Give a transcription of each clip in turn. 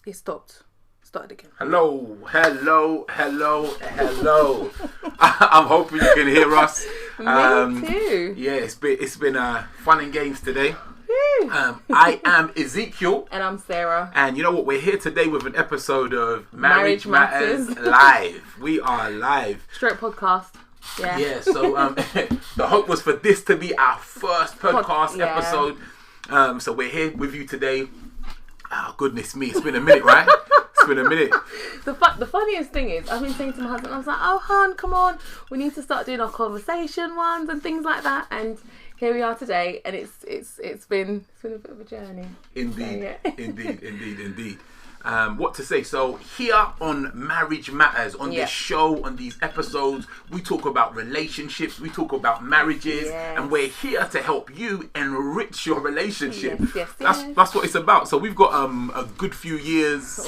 It stopped. Started again. Hello. I'm hoping you can hear us. Me too. Yeah, it's been fun and games today. I am Ezekiel. And I'm Sarah. And you know what? We're here today with an episode of Marriage Matters Live. We are live. Straight podcast. Yeah. So the hope was for this to be our first podcast episode. So we're here with you today. Oh, goodness me. It's been a minute, right? It's been a minute. The funniest thing is, I've been saying to my husband, I was like, oh, hon, come on. We need to start doing our conversation ones and things like that. And here we are today. And it's been a bit of a journey. Indeed. So, yeah. Indeed. What to say? So here on Marriage Matters, on this show, on these episodes, we talk about relationships, we talk about marriages, and we're here to help you enrich your relationship. That's what it's about. So we've got a good few years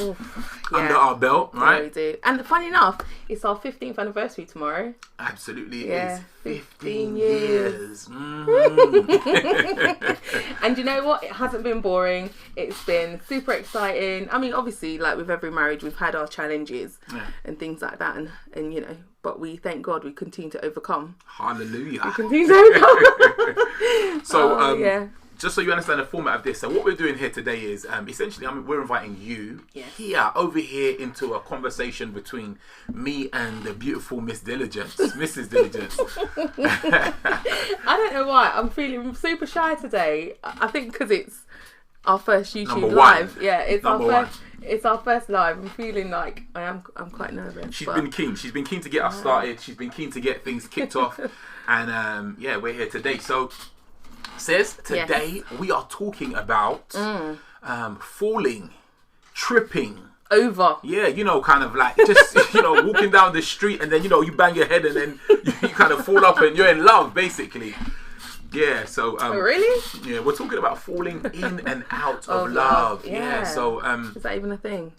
under our belt, right? Yeah, we do. And funny enough, it's our 15th anniversary tomorrow. Absolutely, it is. 15 years. And you know what? It hasn't been boring. It's been super exciting. I mean, obviously, like with every marriage, we've had our challenges and things like that. And you know, but we thank God we continue to overcome. Hallelujah. We continue to overcome. So, just so you understand the format of this, so what we're doing here today is essentially we're inviting you over here into a conversation between me and the beautiful Mrs. Diligence. I don't know why I'm feeling super shy today. I think because it's our first YouTube live. Yeah, it's our first live. I'm feeling like I'm quite nervous. She's been keen to get us started. She's been keen to get things kicked off, and we're here today. So. Today we are talking about falling, tripping over. Yeah, you know, kind of like just walking down the street and then you bang your head and then you kind of fall up and you're in love, basically. Yeah, so really? Yeah, we're talking about falling in and out of love. Yeah. So is that even a thing?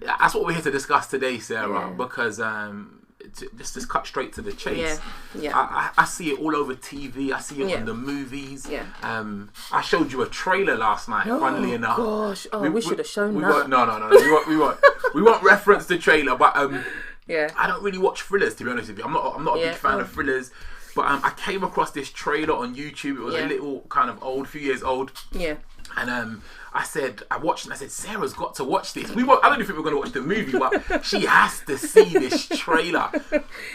That's what we're here to discuss today, Sarah, because just cut straight to the chase. I see it all over TV. I see it on the movies. I showed you a trailer last night. Funnily enough, gosh, we should have shown that. No. We won't reference the trailer, but I don't really watch thrillers, to be honest with you. I'm not a big fan of thrillers. But I came across this trailer on YouTube. It was a little kind of old, few years old. Yeah. And I watched and I said, Sarah's got to watch this. I don't think we're going to watch the movie, but she has to see this trailer.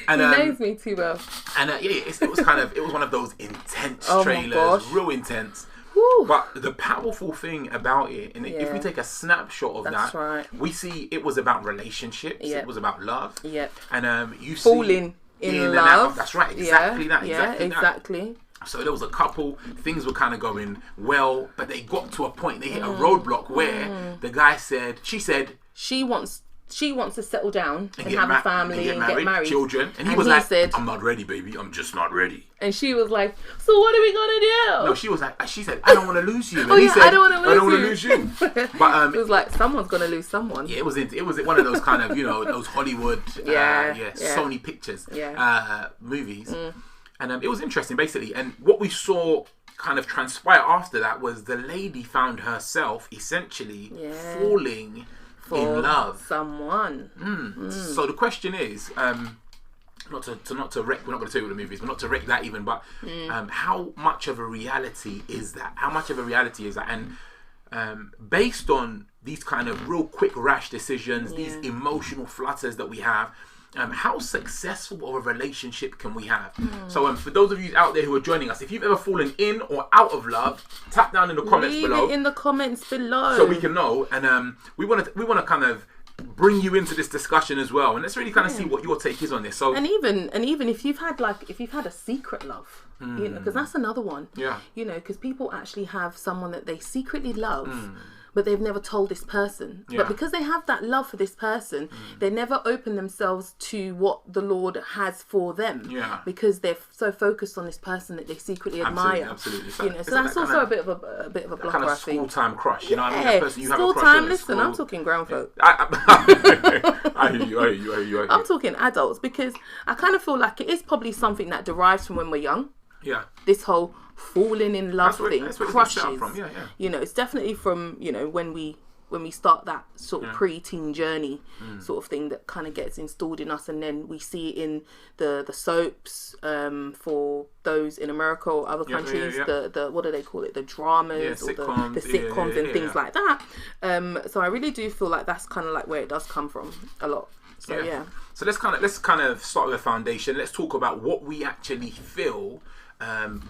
And he knows me too well. And it was one of those intense trailers, real intense. Woo. But the powerful thing about it, and if we take a snapshot of that, we see it was about relationships. It was about love. And you see falling in love. That's right. Exactly that. Exactly. So there was a couple, things were kind of going well, but they got to a point, they hit a roadblock where the guy said, she wants to settle down and have a family and get married. Children. And he was like, I'm not ready, baby. I'm just not ready. And she was like, so what are we going to do? No, she said, I don't want to lose you. And he said, I don't want to lose you. But it was like, someone's going to lose someone. Yeah, it was one of those kind of, those Hollywood, Sony Pictures movies. And it was interesting, basically. And what we saw kind of transpire after that was the lady found herself essentially falling in love. Someone. So the question is, not to wreck. We're not going to tell you what the movie is, but not to wreck that even. But how much of a reality is that? And based on these kind of real quick, rash decisions, these emotional flutters that we have. How successful of a relationship can we have? So for those of you out there who are joining us, if you've ever fallen in or out of love, tap down in the comments below. Leave it in the comments below. So we can know. And we want to kind of bring you into this discussion as well. And let's really kind of see what your take is on this. So and even if you've had a secret love, because that's another one. Yeah. Because people actually have someone that they secretly love. But they've never told this person. But because they have that love for this person, they never open themselves to what the Lord has for them. Yeah. Because they're so focused on this person that they secretly admire. Absolutely. So that's also a bit of a blocker. Kind of school time crush. What I mean? That person you have a crush time. on. Listen, I'm talking grown folk. I hear you. I'm talking adults, because I kind of feel like it is probably something that derives from when we're young. Yeah. This whole falling in love thing, crushes. From. Yeah. It's definitely from when we start that sort of pre-teen journey sort of thing that kind of gets installed in us, and then we see it in the soaps for those in America or other countries, the what do they call it, the dramas or the sitcoms and things like that. So I really do feel like that's kind of like where it does come from a lot. So so let's kind of start with a foundation. Let's talk about what we actually feel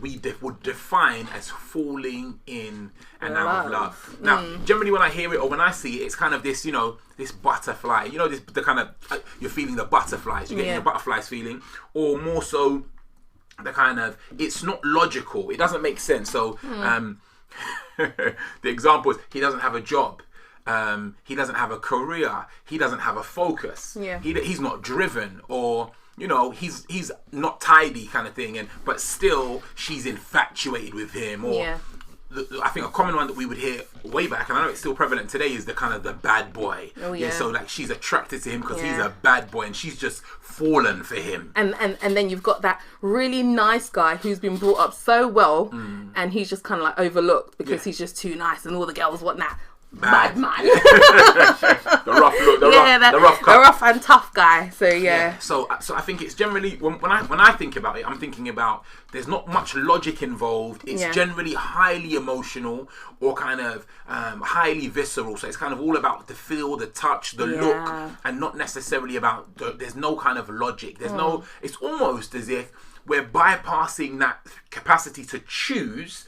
we would define as falling in and out of love. Now, generally when I hear it or when I see it, it's kind of this, you know, this butterfly, you know, the kind of, you're feeling the butterflies, you're getting the butterflies feeling, or more so the kind of, it's not logical, it doesn't make sense. So the example is, he doesn't have a job. He doesn't have a career. He doesn't have a focus. He's not driven, or you know, he's not tidy kind of thing. But still, she's infatuated with him. Or I think a common one that we would hear way back, and I know it's still prevalent today, is the kind of the bad boy. So like she's attracted to him because he's a bad boy, and she's just fallen for him. And then you've got that really nice guy who's been brought up so well, and he's just kind of like overlooked because he's just too nice, and all the girls want that. Bad man. The rough look, the rough and tough guy. So So I think it's generally when I think about it, I'm thinking about there's not much logic involved. It's generally highly emotional or kind of highly visceral. So it's kind of all about the feel, the touch, the look, and not necessarily about. There's no kind of logic. There's no. It's almost as if we're bypassing that capacity to choose.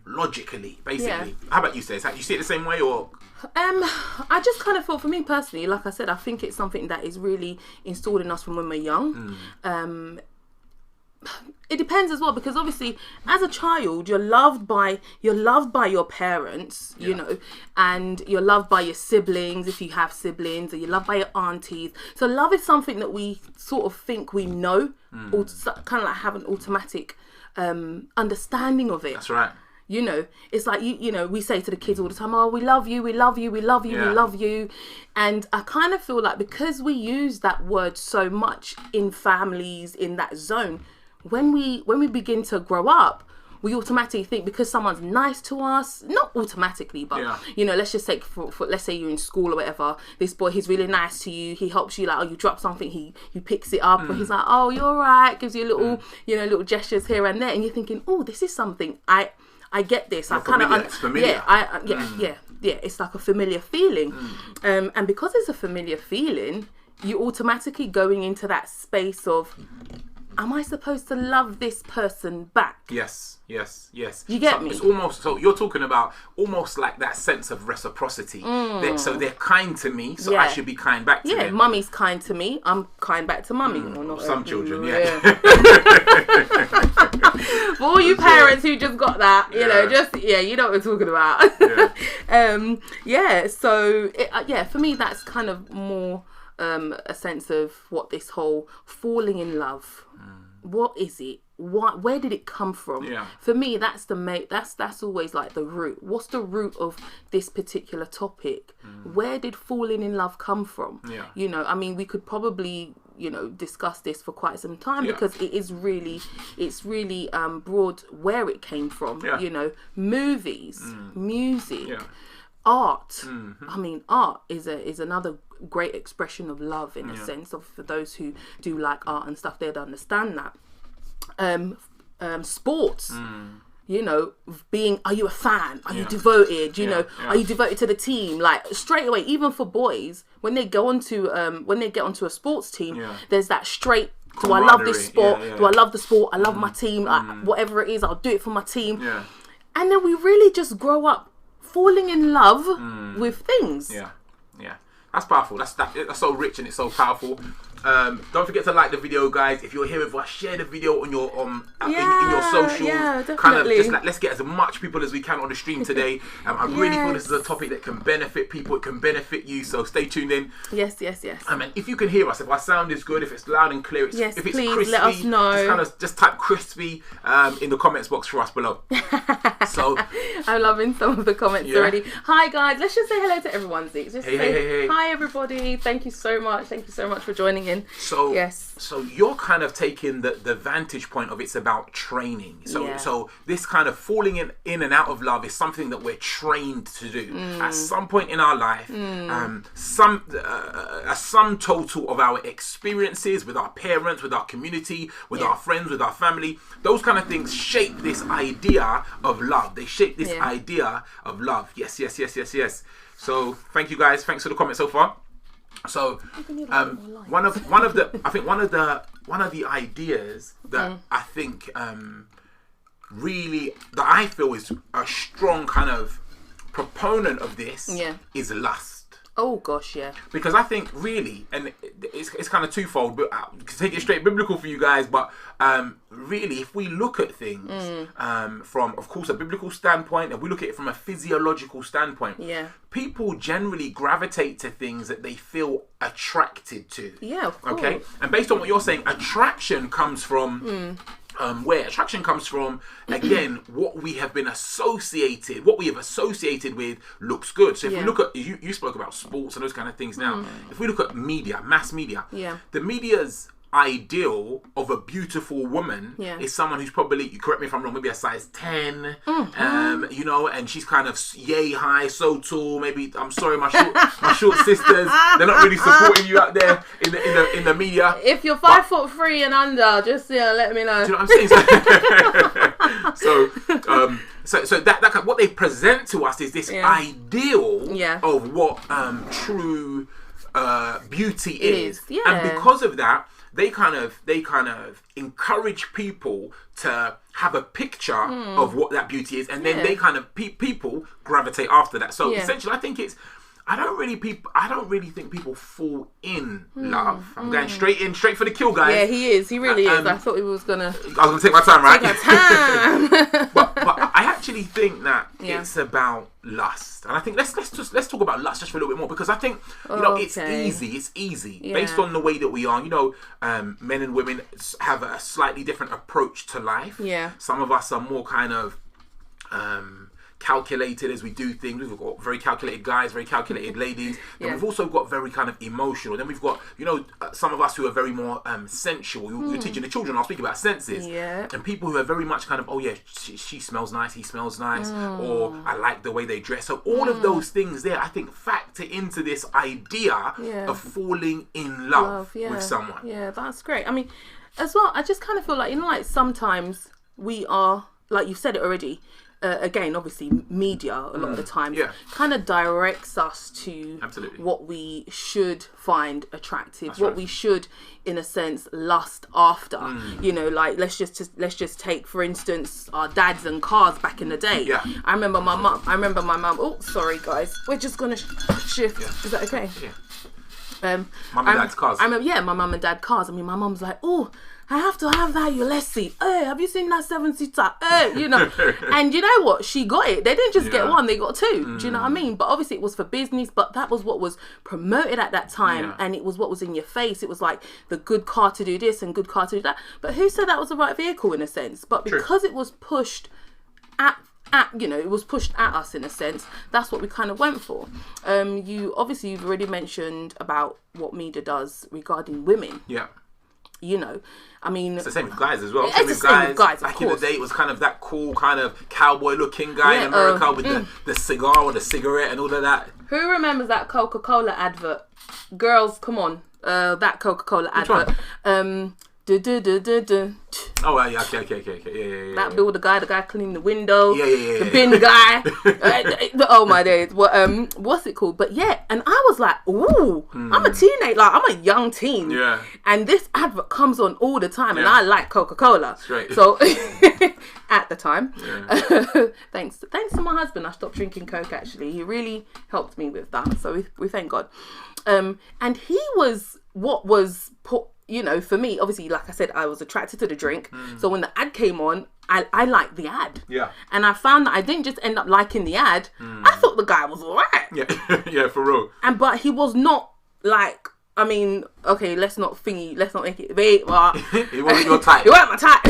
Logically, basically. How about you, Stacey? You see it the same way, or? I just kind of feel, for me personally, like I said, I think it's something that is really installed in us from when we're young. It depends as well, because obviously as a child you're loved by your parents, you know, and you're loved by your siblings if you have siblings, or you're loved by your aunties. So love is something that we sort of think we know, or kind of like have an automatic understanding of it. That's right. You know, it's like you know, we say to the kids all the time, oh, we love you, we love you, we love you, we love you. And I kind of feel like because we use that word so much in families in that zone, when we begin to grow up, we automatically think because someone's nice to us, not automatically, but you know, let's just say for let's say you're in school or whatever, this boy, he's really nice to you, he helps you, like, oh, you drop something, he picks it up, or he's like, oh, you're right, gives you a little, you know, little gestures here and there, and you're thinking, oh, this is something I get this. I kind of it's like a familiar feeling, and because it's a familiar feeling, you're automatically going into that space of, am I supposed to love this person back? Yes. You get me? It's almost, so you're talking about almost like that sense of reciprocity. So they're kind to me, so I should be kind back to them. Yeah, mummy's kind to me, I'm kind back to mummy. Or not, some children, For all you parents who just got that, you know, just, you know what we're talking about. So, for me, that's kind of more a sense of what this whole falling in love, what is it? Where did it come from? For me, that's that's always like the root. What's the root of this particular topic? Where did falling in love come from? You know, I mean, we could probably, you know, discuss this for quite some time, because it's really broad where it came from. You know, movies, music, art. I mean, art is another great expression of love in a sense of, for those who do like art and stuff, they'd understand that. Sports, you know, are you a fan? Are you devoted? You know, are you devoted to the team? Like straight away, even for boys, when they get onto a sports team, there's that straight, do I love this sport? Do I love the sport? I love my team. Like, whatever it is, I'll do it for my team. And then we really just grow up falling in love with things. That's powerful. That's so rich and it's so powerful. Don't forget to like the video, guys. If you're here with us, share the video on your in your socials. Kind of just like, let's get as much people as we can on the stream today. I really feel this is a topic that can benefit people. It can benefit you. So stay tuned in. Yes. And if you can hear us, if our sound is good, if it's loud and clear, if it's please crispy, let us know. just type crispy in the comments box for us below. So I'm loving some of the comments already. Hi guys, let's just say hello to everyone, Zeke. Just say hi everybody. Thank you so much for joining in. So so you're kind of taking the vantage point of it's about training. So this kind of falling in and out of love is something that we're trained to do at some point in our life. A sum total of our experiences with our parents, with our community, with our friends, with our family. Those kind of things shape this idea of love. They shape this idea of love. Yes. So thank you guys. Thanks for the comment so far. So one of the ideas that I think really that I feel is a strong kind of proponent of this is lust. Oh gosh, yeah. Because I think really, and it's kind of twofold, but to take it straight biblical for you guys, but really, if we look at things from, of course, a biblical standpoint, and we look at it from a physiological standpoint, people generally gravitate to things that they feel attracted to. Yeah, of course. Okay, and based on what you're saying, attraction comes from. Where attraction comes from, again, what we have associated with looks good. So if we look at, you spoke about sports and those kind of things now. If we look at media, mass media, the media's ideal of a beautiful woman is someone who's probably, you correct me if I'm wrong, maybe a size 10, and she's kind of yay high, so tall. Maybe, I'm sorry, my short sisters, they're not really supporting you out there in the media. If you're 5'3" and under, just let me know. Do you know what I'm saying? So that what they present to us is this ideal of what true beauty is. And because of that, they kind of encourage people to have a picture of what that beauty is, and then they kind of people gravitate after that. So essentially, I think I don't really think people fall in love. I'm going straight for the kill, guys. Yeah, he is. He really is. I thought he was gonna. I was gonna take my time, right? Take my time. but I actually think that it's about lust, and I think let's talk about lust just for a little bit more, because I think it's easy. It's easy based on the way that we are. Men and women have a slightly different approach to life. Yeah, some of us are more kind of calculated as we do things. We've got very calculated guys, very calculated ladies. Then we've also got very kind of emotional. Then we've got, some of us who are very more sensual. You're teaching the children, I'll speak about senses. Yeah. And people who are very much kind of, she smells nice, he smells nice, or I like the way they dress. So all of those things there, I think, factor into this idea of falling in love with someone. Yeah, that's great. I mean, as well, I just kind of feel like, sometimes we are, like you've said it already, again, obviously, media a lot of the time kind of directs us to what we should find attractive, That's what we should, in a sense, lust after. Like let's just take, for instance, our dads and cars back in the day. Yeah. I remember my mum. Oh, sorry guys, we're just gonna shift. Yeah. Is that okay? Yeah. Mum and dad's cars. I remember, my mum and dad cars. I mean, my mum's like, oh, I have to have that, let's see. Hey, have you seen that 7-seater? Hey, And you know what? She got it. They didn't just get one, they got two. Do you know what I mean? But obviously it was for business, but that was what was promoted at that time. And it was what was in your face. It was like the good car to do this and good car to do that. But who said that was the right vehicle, in a sense? But because it was pushed it was pushed at us, in a sense, that's what we kind of went for. You've already mentioned about what media does regarding women. Yeah. I mean, it's the same with guys as well. It's the same with guys. Back in the day, it was kind of that cool kind of cowboy-looking guy in America with the cigar or the cigarette and all of that. Who remembers that Coca-Cola advert? Girls, come on, that Coca-Cola advert. Oh, yeah, okay. Yeah. That bill, the guy cleaning the window, the bin guy. Oh my days. What's it called? But and I was like, ooh, I'm a teenager, like I'm a young teen. Yeah. And this advert comes on all the time, and I like Coca-Cola. Right. So at the time, thanks to my husband, I stopped drinking Coke. Actually, he really helped me with that. So we thank God. And he was what was put. For me, obviously, like I said, I was attracted to the drink. So when the ad came on, I liked the ad. Yeah. And I found that I didn't just end up liking the ad. I thought the guy was alright. Yeah, yeah, for real. But he was not like I mean, okay, let's not make it. Wait, what? It wasn't your type. It wasn't my type.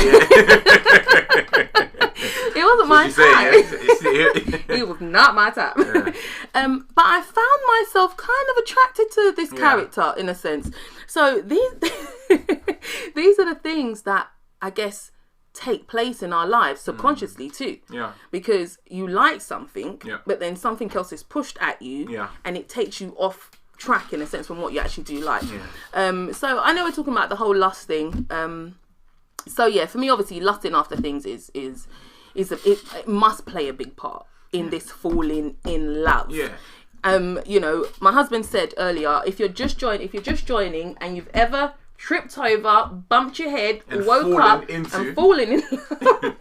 It wasn't my type. It was not my type. Yeah. But I found myself kind of attracted to this character in a sense. So these are the things that I guess take place in our lives subconsciously too. Yeah. Because you like something, but then something else is pushed at you, and it takes you off track in a sense from what you actually do like. So I know we're talking about the whole lust thing. So yeah, for me, obviously, lusting after things it must play a big part in this falling in love. Yeah. You know, my husband said earlier, if you're just joining and you've ever tripped over, bumped your head, and woke up and fallen in love.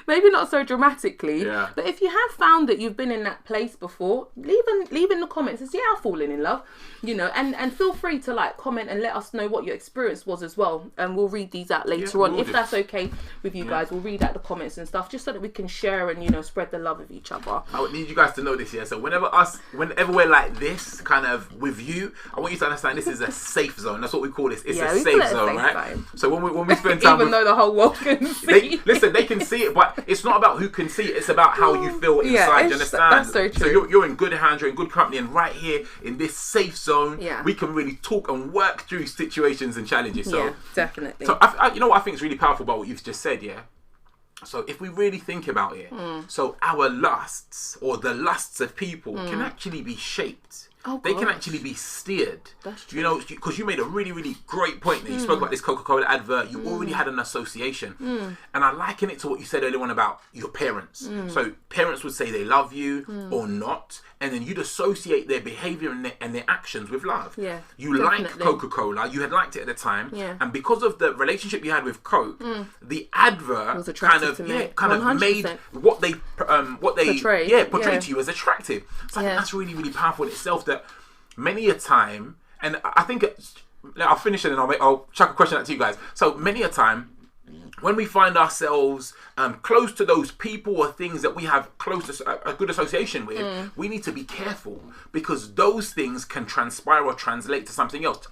Maybe not so dramatically, but if you have found that you've been in that place before, leave in the comments and say, I've fallen in love, you know, and feel free to like comment and let us know what your experience was as well, and we'll read these out later on if that's okay with you guys. We'll read out the comments and stuff just so that we can share and, you know, spread the love of each other. I would need you guys to know this, so whenever we're like this kind of with you, I want you to understand this is a safe zone. That's what we call this. It's a safe zone, right? So when we spend time even though the whole world can see they can see it, but it's not about who can see it, it's about how you feel inside. You understand? That's so true. So you're in good hands, you're in good company, and right here in this safe zone, we can really talk and work through situations and challenges. So definitely. So I you know what I think is really powerful about what you've just said, so if we really think about it, so our lusts or the lusts of people can actually be shaped. They can actually be steered. That's true. You know, because you made a really, really great point there. You spoke about this Coca-Cola advert. You already had an association. And I liken it to what you said earlier on about your parents. So parents would say they love you or not. And then you'd associate their behaviour and their actions with love. Yeah, you like Coca-Cola. You had liked it at the time. Yeah. And because of the relationship you had with Coke, the advert kind of made what they portrayed to you as attractive. So I think that's really, really powerful in itself, that many a time, and I think I'll finish it and I'll chuck a question out to you guys. So many a time, when we find ourselves close to those people or things that we have a good association with, we need to be careful, because those things can transpire or translate to something else.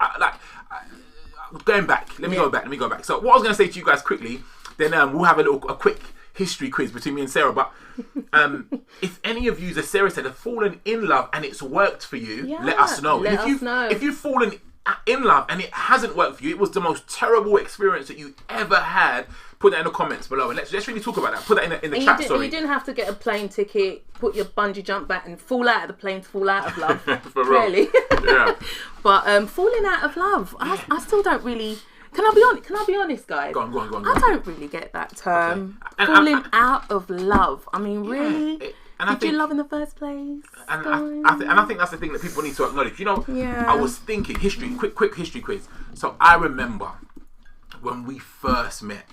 Let me go back. So what I was going to say to you guys quickly, then we'll have a quick history quiz between me and Sarah. But if any of you, as Sarah said, have fallen in love and it's worked for you, let us know. If you've fallen in love and it hasn't worked for you, it was the most terrible experience that you ever had, put that in the comments below, and let's really talk about that. Put that in the chat. You didn't have to get a plane ticket, put your bungee jump back and fall out of the plane to fall out of love. For real. Really. Yeah. But falling out of love, I still don't really. Can I be honest, guys? Go on. I don't really get that term. Okay. Falling out of love. I mean, really? Did you love in the first place? And I think that's the thing that people need to acknowledge. You know, I was thinking quick history quiz. So I remember when we first met,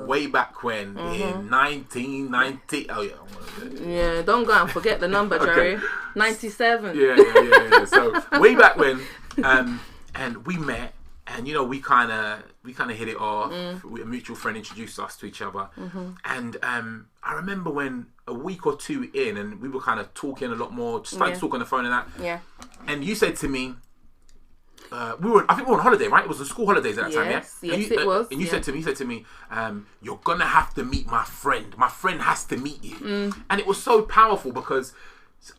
way back when in 1990. Oh yeah. Yeah, don't go and forget the number, Jerry. 97. Yeah. So way back when, and we met. And you know, we kind of hit it off. A mutual friend introduced us to each other, and I remember when a week or two in, and we were kind of talking a lot more, just started to talk on the phone and that. Yeah. And you said to me, I think we were on holiday, right? It was the school holidays at that time, yeah. Yes, it was. And you said to me, you're gonna have to meet my friend. My friend has to meet you. And it was so powerful because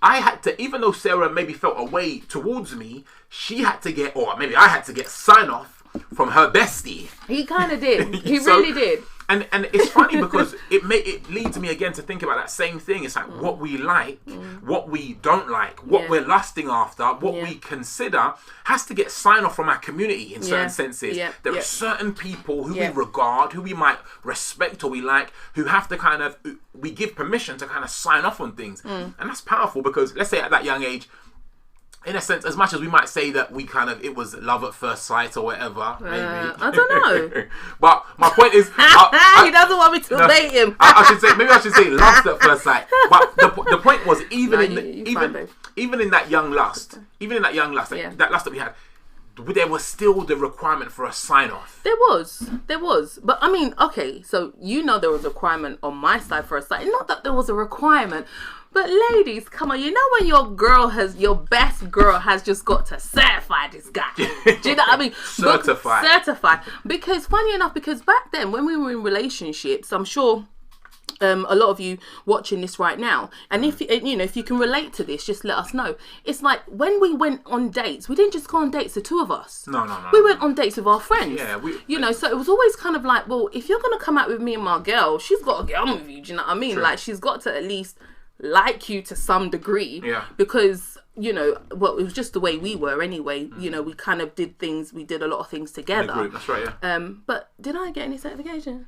I had to, even though Sarah maybe felt a way towards me, she had to get, or maybe I had to get sign off from her bestie. He kind of did. He really did. And it's funny because it leads me again to think about that same thing. It's like what we like, what we don't like, what we're lusting after, what we consider has to get sign off from our community in certain senses. There are certain people who we regard, who we might respect or we like, who have to we give permission to kind of sign off on things. And that's powerful because let's say at that young age, in a sense, as much as we might say that it was love at first sight or whatever, maybe. I don't know. But my point is, he doesn't want me to date him. I should say lust at first sight. But the point was, even in that young lust, that lust that we had, there was still the requirement for a sign off. There was. But I mean, okay, so there was a requirement on my side for a sign. Not that there was a requirement, But ladies, come on, you know when your best girl has just got to certify this guy. Do you know what I mean? Certify. Because funny enough, because back then when we were in relationships, I'm sure a lot of you watching this right now, and if you can relate to this, just let us know. It's like when we went on dates, we didn't just go on dates, the two of us. No. We went on dates with our friends. Yeah, so it was always kind of like, well, if you're gonna come out with me and my girl, she's got to get on with you. Do you know what I mean? True. Like, she's got to at least like you to some degree. Yeah. Because it was just the way we were anyway. We kind of did a lot of things together. That's right. Yeah. But did I get any certification?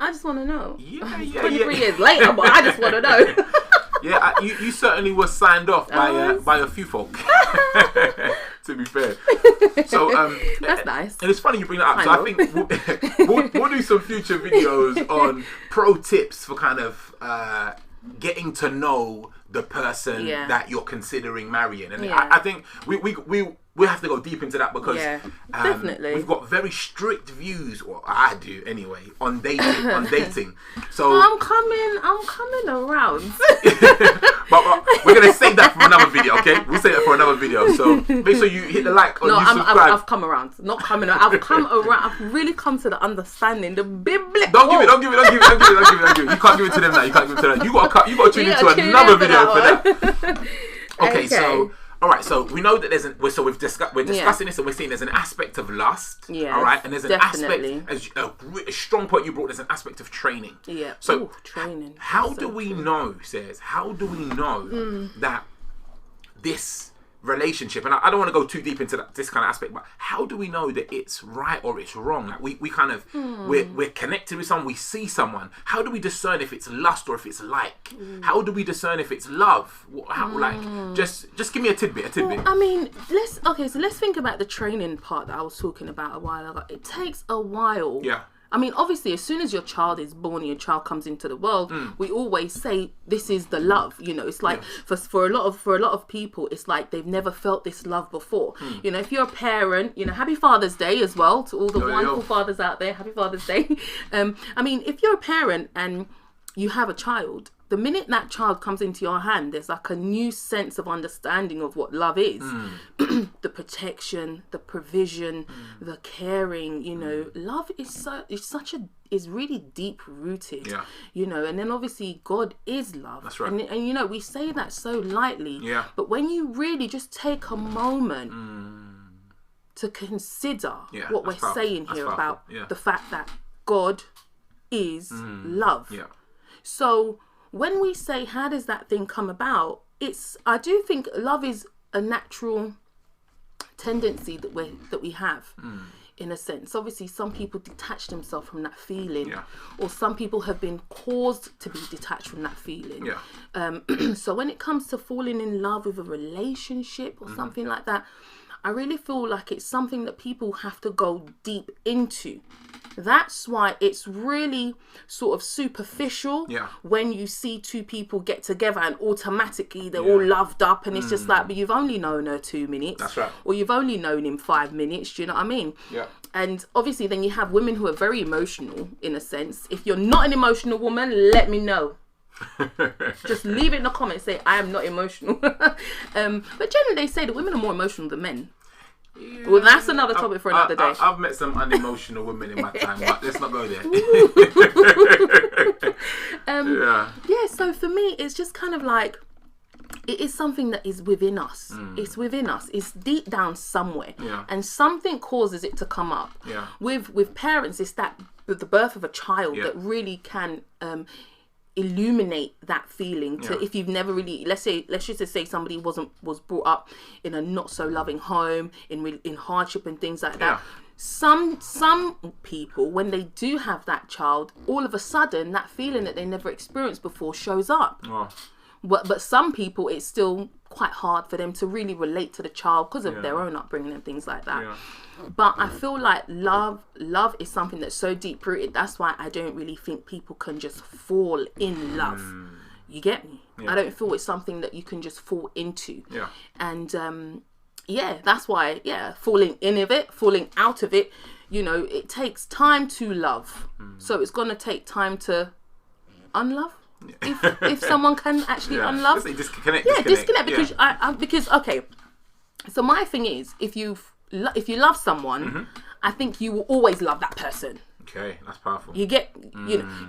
I just want to know. Yeah. 23 years later, but I just want to know. Yeah, you certainly were signed off by a few folk. To be fair, so that's nice. And it's funny you bring that up. So I think we'll do some future videos on pro tips for kind of getting to know the person that you're considering marrying, and I think we have to go deep into that because definitely we've got very strict views, or I do anyway, on dating. So I'm coming around. but we're gonna save that for another video, okay? We'll save that for another video. So make sure you hit the like or subscribe. I've come around. Not coming around. I've come around. I've really come to the understanding, the biblical. Don't give it. You can't give it to them now. You can't give it to them. You got to tune into another video for that. Okay, so. All right, so we know that we're discussing this, and we're seeing there's an aspect of lust. Yeah. All right, and there's an aspect, as a strong point you brought. There's an aspect of training. Yeah. So training. How do we know that this relationship, and I don't want to go too deep into this kind of aspect, but how do we know that it's right or it's wrong? Like we kind of we're connected with someone, we see someone. How do we discern if it's lust or if it's like? How do we discern if it's love? Just give me a tidbit. Well, I mean, let's think about the training part that I was talking about a while ago. It takes a while. Yeah. I mean, obviously, as soon as your child is born and your child comes into the world, we always say this is the love. It's like for a lot of people, it's like they've never felt this love before. If you're a parent, happy Father's Day as well to all the wonderful fathers out there. Happy Father's Day. I mean, if you're a parent and you have a child, the minute that child comes into your hand, there's like a new sense of understanding of what love is. The protection, the provision, the caring, love is really deep rooted. And then obviously God is love. That's right. And we say that so lightly. Yeah. But when you really just take a moment to consider what we're saying here about the fact that God is love. Yeah. So when we say, how does that thing come about? I do think love is a natural tendency that we have, in a sense. Obviously, some people detach themselves from that feeling, or some people have been caused to be detached from that feeling. So when it comes to falling in love with a relationship or something like that, I really feel like it's something that people have to go deep into. That's why it's really sort of superficial when you see two people get together and automatically they're all loved up, and it's just like, but you've only known her 2 minutes. That's right. Or you've only known him 5 minutes. Do you know what I mean? Yeah. And obviously then you have women who are very emotional, in a sense. If you're not an emotional woman, let me know. Just leave it in the comments, say I am not emotional. But generally they say that women are more emotional than men. Yeah, well, that's another topic for another day. I've met some unemotional women in my time, but let's not go there. So for me, it's just kind of like, it is something that is within us. It's within us. It's deep down somewhere. And something causes it to come up. With parents, it's that the birth of a child that really can illuminate that feeling to if you've never really, let's just say somebody was brought up in a not so loving home, in hardship and things like that. Some people, when they do have that child, all of a sudden that feeling that they never experienced before shows up. But some people, it's still quite hard for them to really relate to the child because of their own upbringing and things like that. But I feel like love is something that's so deep rooted. That's why I don't really think people can just fall in love. You get me? I don't feel it's something that you can just fall into. And that's why falling in of it, falling out of it, it takes time to love. So it's gonna take time to unlove. if someone can actually unlove. Disconnect. Because okay. So my thing is, if you love someone, I think you will always love that person. Okay, that's powerful. You get,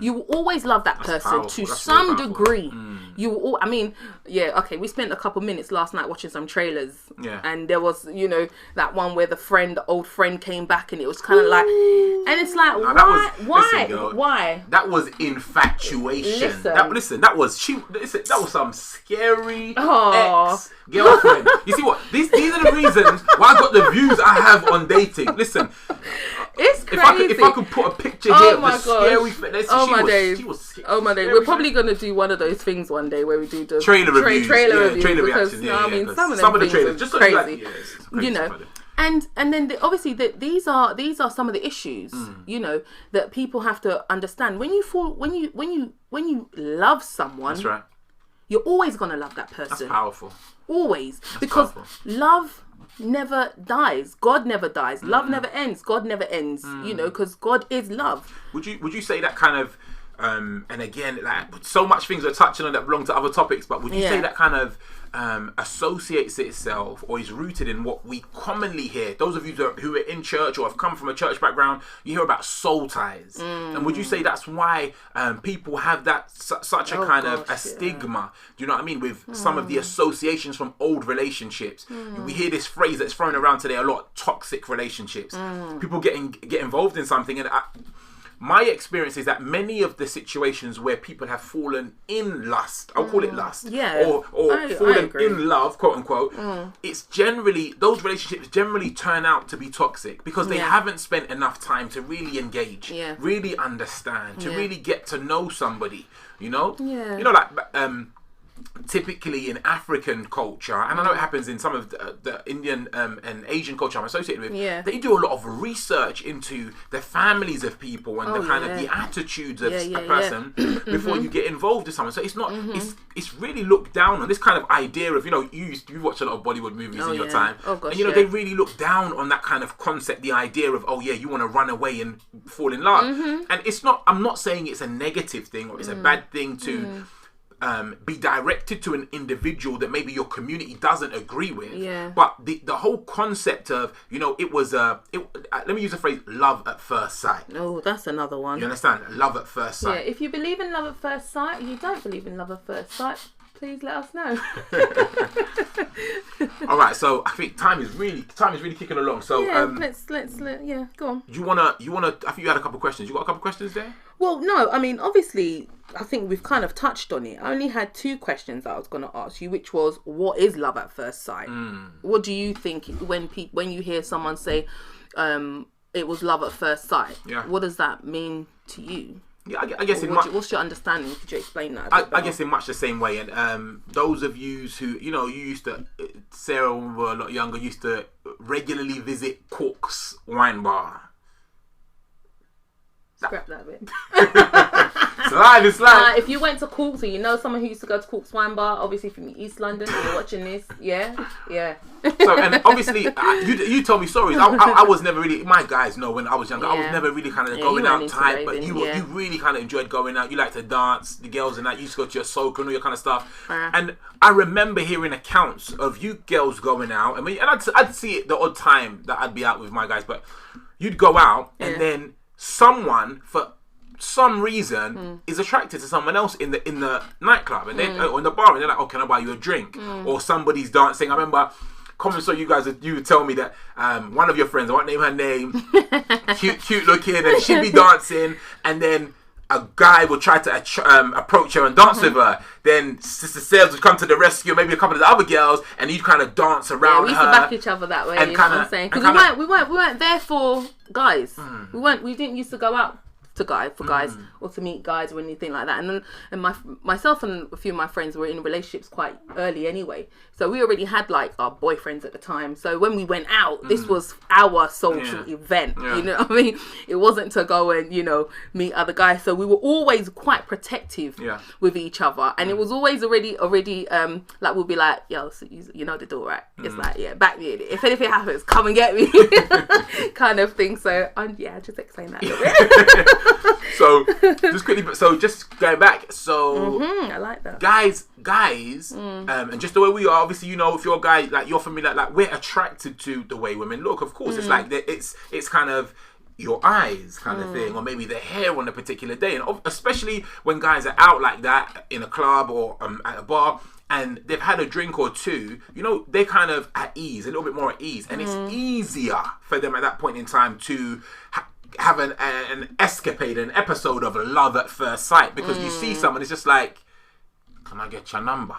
you will always love that person to some degree. You will. I mean, okay. We spent a couple minutes last night watching some trailers. Yeah. And there was, that one where the old friend came back, and it was kind of like, and it's like, why? That was infatuation. That was some scary ex-girlfriend. You see what? These are the reasons why I got the views I have on dating. Listen. It's crazy. If I could put a picture here of the scary face. Oh my days. We're probably going to do one of those things one day where we do the trailer reviews. Trailer reactions. I mean, some of the trailers just crazy. And then obviously these are some of the issues, that people have to understand. When you love someone, that's right. You're always going to love that person. That's powerful. Always. Because love never dies. God never dies. Love never ends. God never ends. Because God is love. Would you say that kind of and again, like, so much things we're touching on that belong to other topics, but would you say that kind of associates itself or is rooted in what we commonly hear? Those of you who are in church or have come from a church background, you hear about soul ties. And would you say that's why people have that such a stigma? Do you know what I mean? With some of the associations from old relationships. We hear this phrase that's thrown around today a lot: toxic relationships. People get involved in something, and my experience is that many of the situations where people have fallen in lust, I'll call it lust, or fallen in love, quote unquote, it's generally, those relationships generally turn out to be toxic because they haven't spent enough time to really engage, really understand, to really get to know somebody, typically in African culture, and I know it happens in some of the Indian and Asian culture I'm associated with, they do a lot of research into the families of people and the kind of the attitudes of a person before you get involved with someone. So it's not, it's really looked down on, this kind of idea of, you watch a lot of Bollywood movies in your time, and they really look down on that kind of concept, the idea of, you want to run away and fall in love. And it's not, I'm not saying it's a negative thing or it's a bad thing to be directed to an individual that maybe your community doesn't agree with. But the whole concept of, it was let me use the phrase love at first sight. Oh, that's another one. You understand? Love at first sight. Yeah, if you believe in love at first sight, you don't believe in love at first sight, please let us know. All right, so I think time is really kicking along. So let's go on. You wanna I think you had a couple of questions. You got a couple of questions there? Well, no, I mean, obviously, I think we've kind of touched on it. I only had 2 questions that I was going to ask you, which was, what is love at first sight? What do you think when you hear someone say it was love at first sight? What does that mean to you? Yeah, I guess what's your understanding? Could you explain that? I guess in much the same way. And those of you who, you used to, Sarah, when we were a lot younger, used to regularly visit Cork's wine bar. Scrap that bit. Slide. If you went to Cork, so someone who used to go to Cork's wine bar, obviously from East London, you're watching this, So, and obviously, you told me stories. I was never really, my guys know when I was younger, I was never really kind of going out type, but you really kind of enjoyed going out. You like to dance, the girls and that. You used to go to your soca and all your kind of stuff. And I remember hearing accounts of you girls going out. I mean, and I'd see it the odd time that I'd be out with my guys, but you'd go out and then someone for some reason is attracted to someone else in the nightclub and then or in the bar, and they're like, can I buy you a drink? Or somebody's dancing. I remember so you would tell me that one of your friends, I won't name her name, cute looking, and she'd be dancing, and then a guy would try to approach her and dance with her. Then Sister Sarah would come to the rescue, maybe a couple of the other girls, and you'd kind of dance around her. We used to back each other that way, you know what I'm saying? Because we weren't there for guys. We didn't used to go out for guys or to meet guys or anything like that. And myself and a few of my friends were in relationships quite early anyway. So we already had like our boyfriends at the time. So when we went out, this was our social event. You know what I mean? It wasn't to go and, meet other guys. So we were always quite protective with each other. And it was always already like we'll be like, yo, so you know the door, right? It's like, back me in it. If anything happens, come and get me kind of thing. So just explain that a little bit. So just quickly, so just going back. So I like that. Guys, and just the way we are. Obviously, you know, if you're a guy, like you're familiar, like we're attracted to the way women look. Of course, it's like it's kind of your eyes kind of thing, or maybe their hair on a particular day, and especially when guys are out like that in a club or at a bar. And they've had a drink or two, you know, they're kind of at ease, a little bit more at ease. And it's easier for them at that point in time to have an escapade, an episode of love at first sight. Because you see someone, it's just like, can I get your number?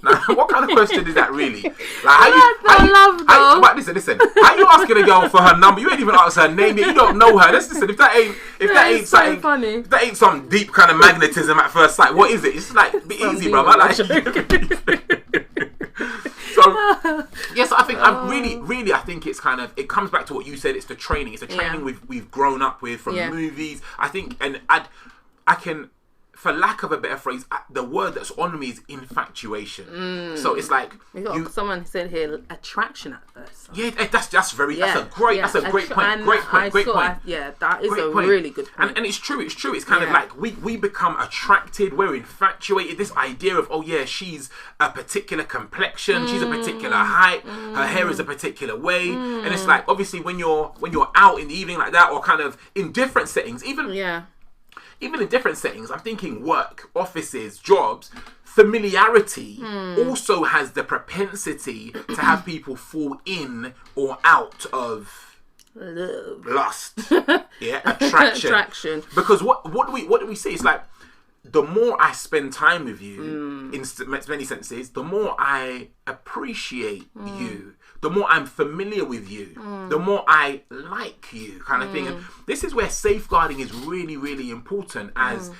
Now, what kind of question is that really? Like, listen. How you asking a girl for her number? You ain't even asked her name yet. You don't know her. Listen, if that ain't some deep kind of magnetism at first sight, what is it? It's like, be easy, brother. Like, so yes, I think I'm really. I think it's kind of, it comes back to what you said. It's the training. It's the training we've grown up with from movies. I think, and I can. For lack of a better phrase, the word that's on me is infatuation. So it's like someone said here, attraction at first. Yeah, that's a great point. Great point. Yeah, that is a really good point. And it's true. It's kind of like we become attracted. We're infatuated. This idea of she's a particular complexion, she's a particular height, her hair is a particular way, and it's like obviously when you're out in the evening like that, or kind of in different settings, even in different settings, I'm thinking work, offices, jobs, familiarity also has the propensity to have people fall in or out of lust. Attraction. Because what do we say? It's like, the more I spend time with you, in many senses, the more I appreciate you, the more I'm familiar with you, the more I like you, kind of thing. And this is where safeguarding is really, really important as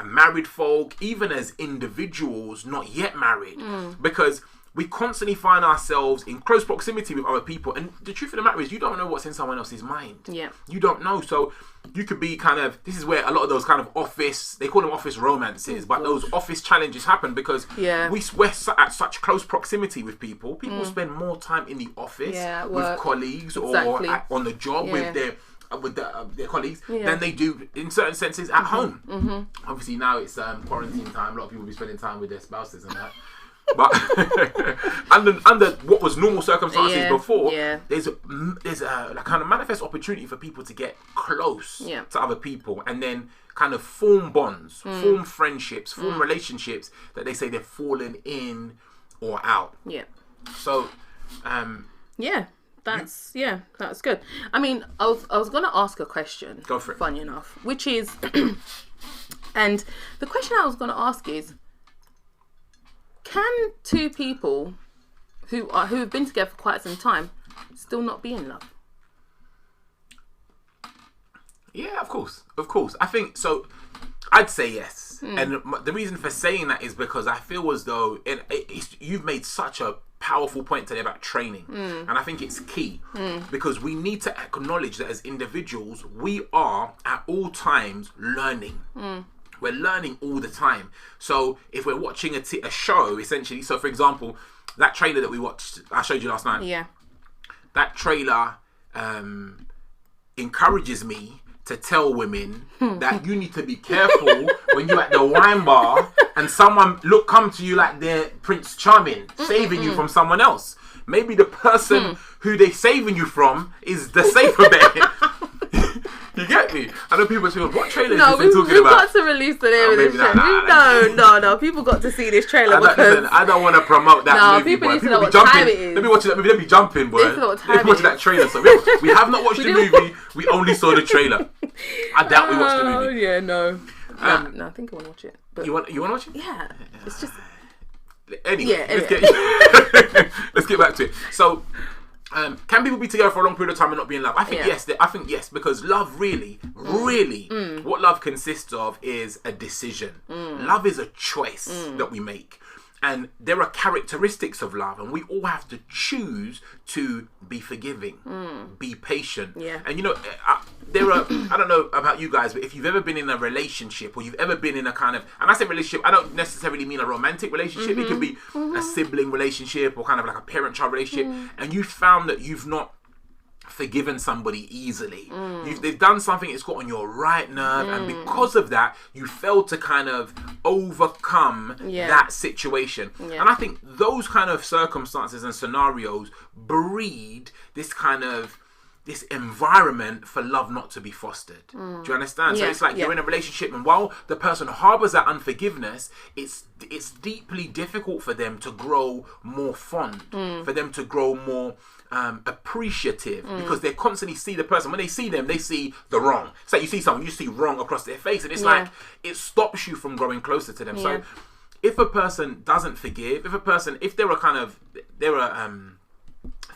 married folk, even as individuals not yet married, because we constantly find ourselves in close proximity with other people, and the truth of the matter is, you don't know what's in someone else's mind. You don't know. So you could be kind of, this is where a lot of those kind of office, they call them office romances, but those office challenges happen because we're at such close proximity with people. People spend more time in the office with colleagues or on the job with their colleagues than they do in certain senses at home. Obviously now it's quarantine time. A lot of people will be spending time with their spouses and that. But under what was normal circumstances before, there's a kind of manifest opportunity for people to get close to other people and then kind of form bonds, form friendships, form relationships that they say they've fallen in or out. So, that's good. I mean, I was going to ask a question. Go for it. Funny enough, which is, and the question I was going to ask is, can two people who have been together for quite some time still not be in love? Yeah, of course. I think so. I'd say yes, and the reason for saying that is because I feel as though you've made such a powerful point today about training, and I think it's key because we need to acknowledge that as individuals we are at all times learning. We're learning all the time. So if we're watching a show, essentially, so for example, that trailer that we watched, I showed you last night. That trailer encourages me to tell women that you need to be careful when you're at the wine bar and someone come to you like they're Prince Charming, saving you from someone else. Maybe the person who they're saving you from is the safer bet. You get me? I know people say, what trailer is this they're talking about? We've got to release the name of this trailer. No. People got to see this trailer because... I don't want to promote that movie, people need to know what time it is. Let me watch that movie. Let me jumping, boy. Let me watch that trailer. So we have not watched the movie. We only saw the trailer. I doubt we watched the movie. No, I think I want to watch it. But you want to watch it? Yeah. It's just... Anyway. Let's get back to it. So... can people be together for a long period of time and not be in love? I think yes. I think yes, because love really, what love consists of is a decision. Love is a choice that we make. And there are characteristics of love, and we all have to choose to be forgiving, be patient. And you know, there are, I don't know about you guys, but if you've ever been in a relationship or you've ever been in a kind of, and I say relationship, I don't necessarily mean a romantic relationship. It could be a sibling relationship or kind of like a parent-child relationship, and you found that you've not forgiven somebody easily. They've done something that's got on your right nerve, and because of that, you failed to kind of overcome that situation. And I think those kind of circumstances and scenarios breed this kind of this environment for love not to be fostered. Do you understand? So it's like you're in a relationship, and while the person harbors that unforgiveness, it's deeply difficult for them to grow more fond, for them to grow more appreciative, because they constantly see the person. When they see them, they see the wrong. It's like you see someone, you see wrong across their face, and it's like it stops you from growing closer to them. So if a person doesn't forgive, if there are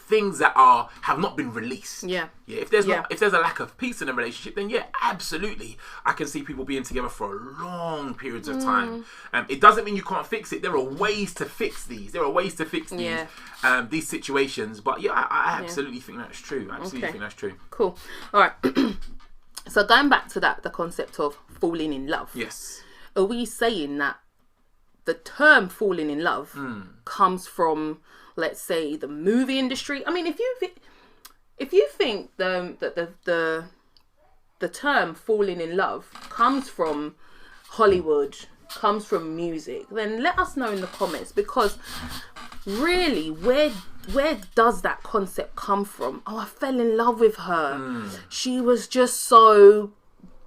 things that have not been released. If there's a lack of peace in a relationship, then absolutely, I can see people being together for long periods of time. It doesn't mean you can't fix it. There are ways to fix these. These situations. But I absolutely think that's true. I absolutely think that's true. Cool. All right. So going back to the concept of falling in love. Yes. Are we saying that the term falling in love comes from, let's say, the movie industry? I mean, if you think that the term falling in love comes from Hollywood, comes from music, then let us know in the comments, because really, where does that concept come from? Oh, I fell in love with her. She was just so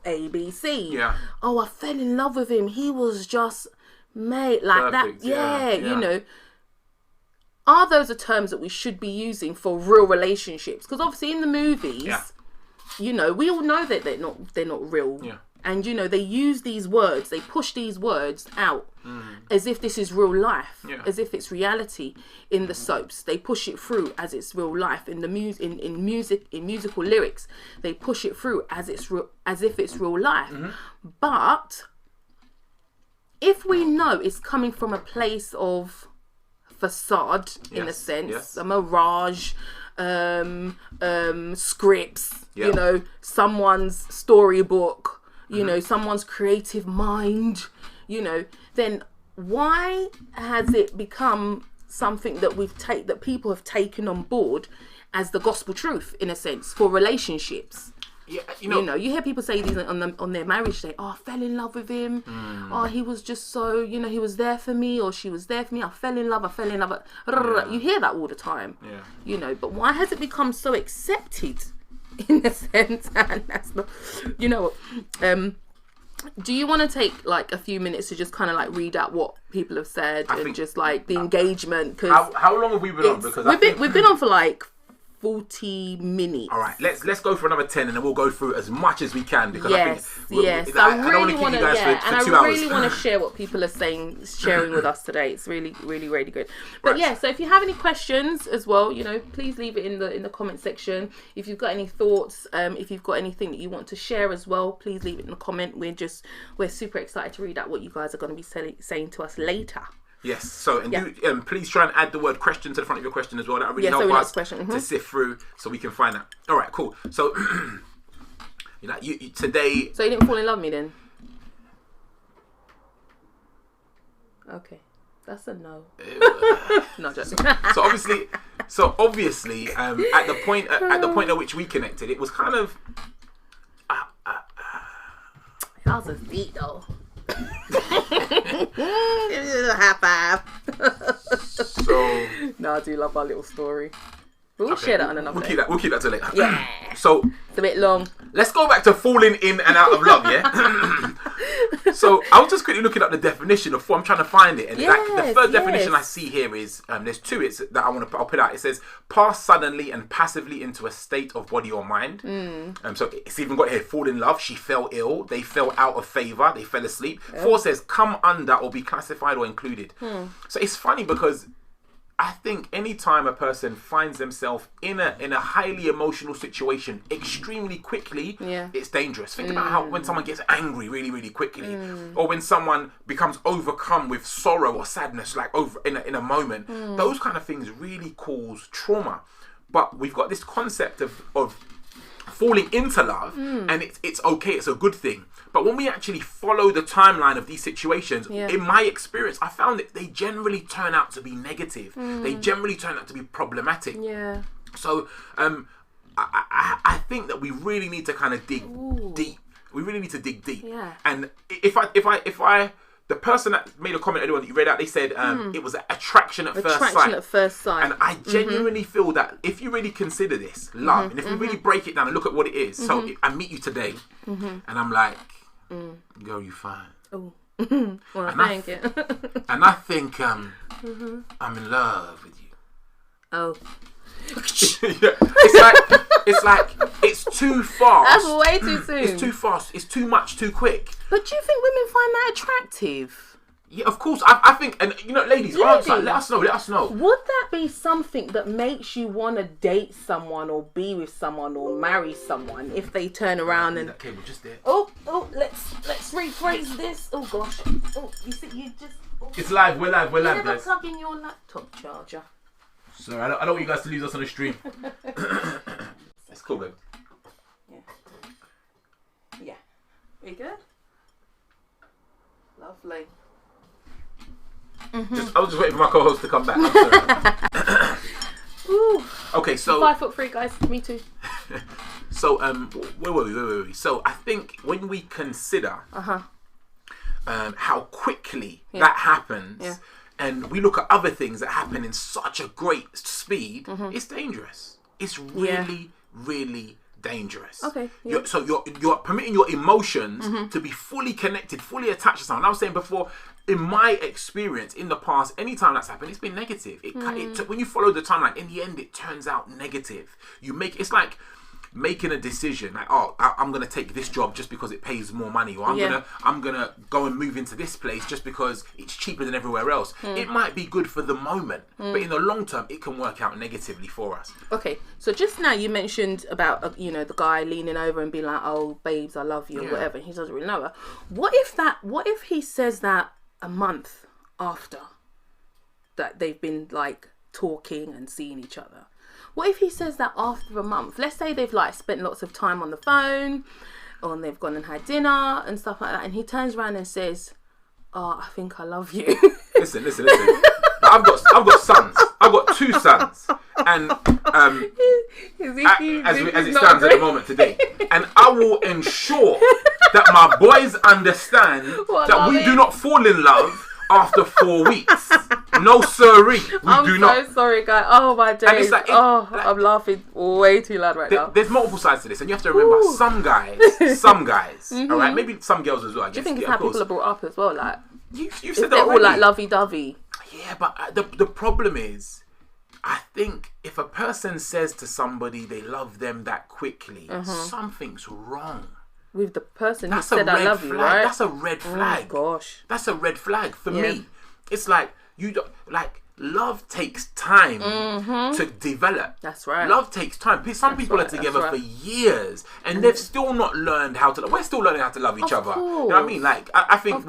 ABC. Oh, I fell in love with him. He was just mate like perfect. That. You know. Are those the terms that we should be using for real relationships? Because obviously in the movies, you know, we all know that they're not real. And, you know, they use these words, they push these words out as if this is real life, as if it's reality in the soaps. They push it through as it's real life. In the in musical lyrics, they push it through as if it's real life. But if we know it's coming from a place of facade, in a sense, a mirage, scripts, you know, someone's storybook, you know, someone's creative mind, you know, then why has it become something that that people have taken on board as the gospel truth, in a sense, for relationships? You know, you hear people say these on their marriage day. Oh, I fell in love with him. Oh, he was just so, you know, he was there for me, or she was there for me. I fell in love. You hear that all the time. You know, but why has it become so accepted, in a sense? And that's not, you know. Do you want to take like a few minutes to just kind of like read out what people have said and just like the engagement? Because how long have we been on? Because we've been on for like 40 minutes. All right, let's go for another 10, and then we'll go through as much as we can, because I really want to I really want to share what people are sharing with us today. It's really, really, really good. But so if you have any questions as well, you know, please leave it in the comment section. If you've got any thoughts, if you've got anything that you want to share as well, please leave it in the comment. We're super excited to read out what you guys are going to be saying to us later. Yes, so please try and add the word question to the front of your question as well. That really help us to sift through, so we can find that. All right, cool. So, you know, you today. So you didn't fall in love with me then? Okay, that's a no. Not just. So obviously, at the point at which we connected, it was kind of. That was a beat though. High five. No, I do love our little story. We'll share that on another day. We'll keep that till later. Yeah. So it's a bit long. Let's go back to falling in and out of love, yeah? So I was just quickly looking up the definition of I'm trying to find it. And the first definition I see here is, there's two that I'll put out. It says, pass suddenly and passively into a state of body or mind. So it's even got here, fall in love. She fell ill. They fell out of favour. They fell asleep. 4 says, come under or be classified or included. So it's funny because I think any time a person finds themselves in a highly emotional situation extremely quickly, it's dangerous. Think about how when someone gets angry really, really quickly, or when someone becomes overcome with sorrow or sadness, like over in a moment, those kind of things really cause trauma. But we've got this concept of falling into love, and it's okay, it's a good thing. But when we actually follow the timeline of these situations, in my experience, I found that they generally turn out to be negative. They generally turn out to be problematic. So I think that we really need to kind of dig deep. We really need to dig deep. Yeah. And if I the person that made a comment earlier that you read out, they said it was an attraction at first sight. Attraction at first sight. And I genuinely feel that if you really consider this love, and if we really break it down and look at what it is, so I meet you today, and I'm like, girl, you fine. Oh. Well, thank you. And I think I'm in love with you. Oh. Yeah. It's too fast. That's way too soon. It's too fast. It's too much too quick. But do you think women find that attractive? Yeah, of course. I think, and ladies, answer. Let us know. Would that be something that makes you want to date someone or be with someone or marry someone if they turn around and... That cable just there. Oh, let's rephrase this. Oh gosh. Oh, you see, you just... Oh. It's live. We're live, never guys. Plug in your laptop charger. Sorry, I don't want you guys to lose us on the stream. It's cool, babe. Yeah. We good? Lovely. I was just waiting for my co-host to come back. I'm sorry. Ooh. Okay, so 5'3", guys. Me too. So where were we? So I think when we consider how quickly that happens, and we look at other things that happen in such a great speed, it's dangerous. It's really, really dangerous. Okay. Yeah. So you're permitting your emotions to be fully connected, fully attached to someone. I was saying before, in my experience in the past, anytime that's happened, it's been negative. When you follow the timeline, in the end, it turns out negative. It's like making a decision like, oh, I'm gonna take this job just because it pays more money, or I'm gonna go and move into this place just because it's cheaper than everywhere else. It might be good for the moment, but in the long term it can work out negatively for us. Okay, so just now you mentioned about the guy leaning over and being like, oh babes, I love you, or whatever, and he doesn't really know her. What if he says that a month after that they've been like talking and seeing each other? What if he says that after a month? Let's say they've like spent lots of time on the phone, or they've gone and had dinner and stuff like that, and he turns around and says, oh, I think I love you. Listen. I've got sons. I've got 2 sons, and as it stands at the moment today, and I will ensure that my boys understand that we do not fall in love after 4 weeks. No sirree, we do not. I'm so sorry, guys. Oh my days. I'm laughing way too loud right now. There's multiple sides to this, and you have to remember, some guys, all right, maybe some girls as well, I guess. Do you think it's how people are brought up as well? Like, you've said that they're already. All like lovey-dovey. Yeah, but the problem is, I think if a person says to somebody they love them that quickly, something's wrong with the person who said I love you, right? That's a red flag. Oh gosh, that's a red flag for me. It's like, you don't like, love takes time to develop. That's right. Love takes time. Some people are together for years and they've still not learned how to. We're still learning how to love each other. You know what I mean? Like, I think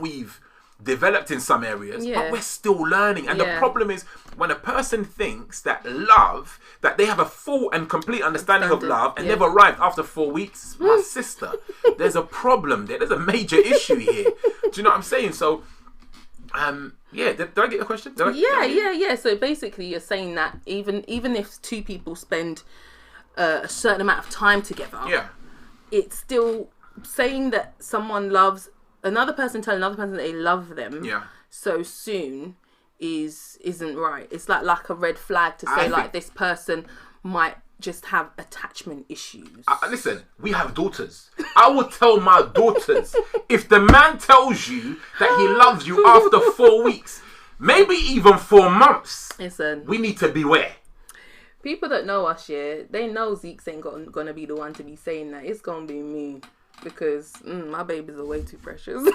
we've developed in some areas, but we're still learning. And the problem is, when a person thinks that they have a full and complete understanding of love and they've arrived after 4 weeks, my sister, there's a problem there. There's a major issue here. Do you know what I'm saying? So, did I get your question? Yeah. So basically, you're saying that even if 2 people spend a certain amount of time together, it's still saying that someone loves another person, telling another person that they love them so soon isn't right. It's like a red flag to say like this person might just have attachment issues. Listen, we have daughters. I will tell my daughters, if the man tells you that he loves you after 4 weeks, maybe even 4 months, listen, we need to beware. People that know us, they know Zeke's ain't gonna be the one to be saying that. It's gonna be me, because my babies are way too precious.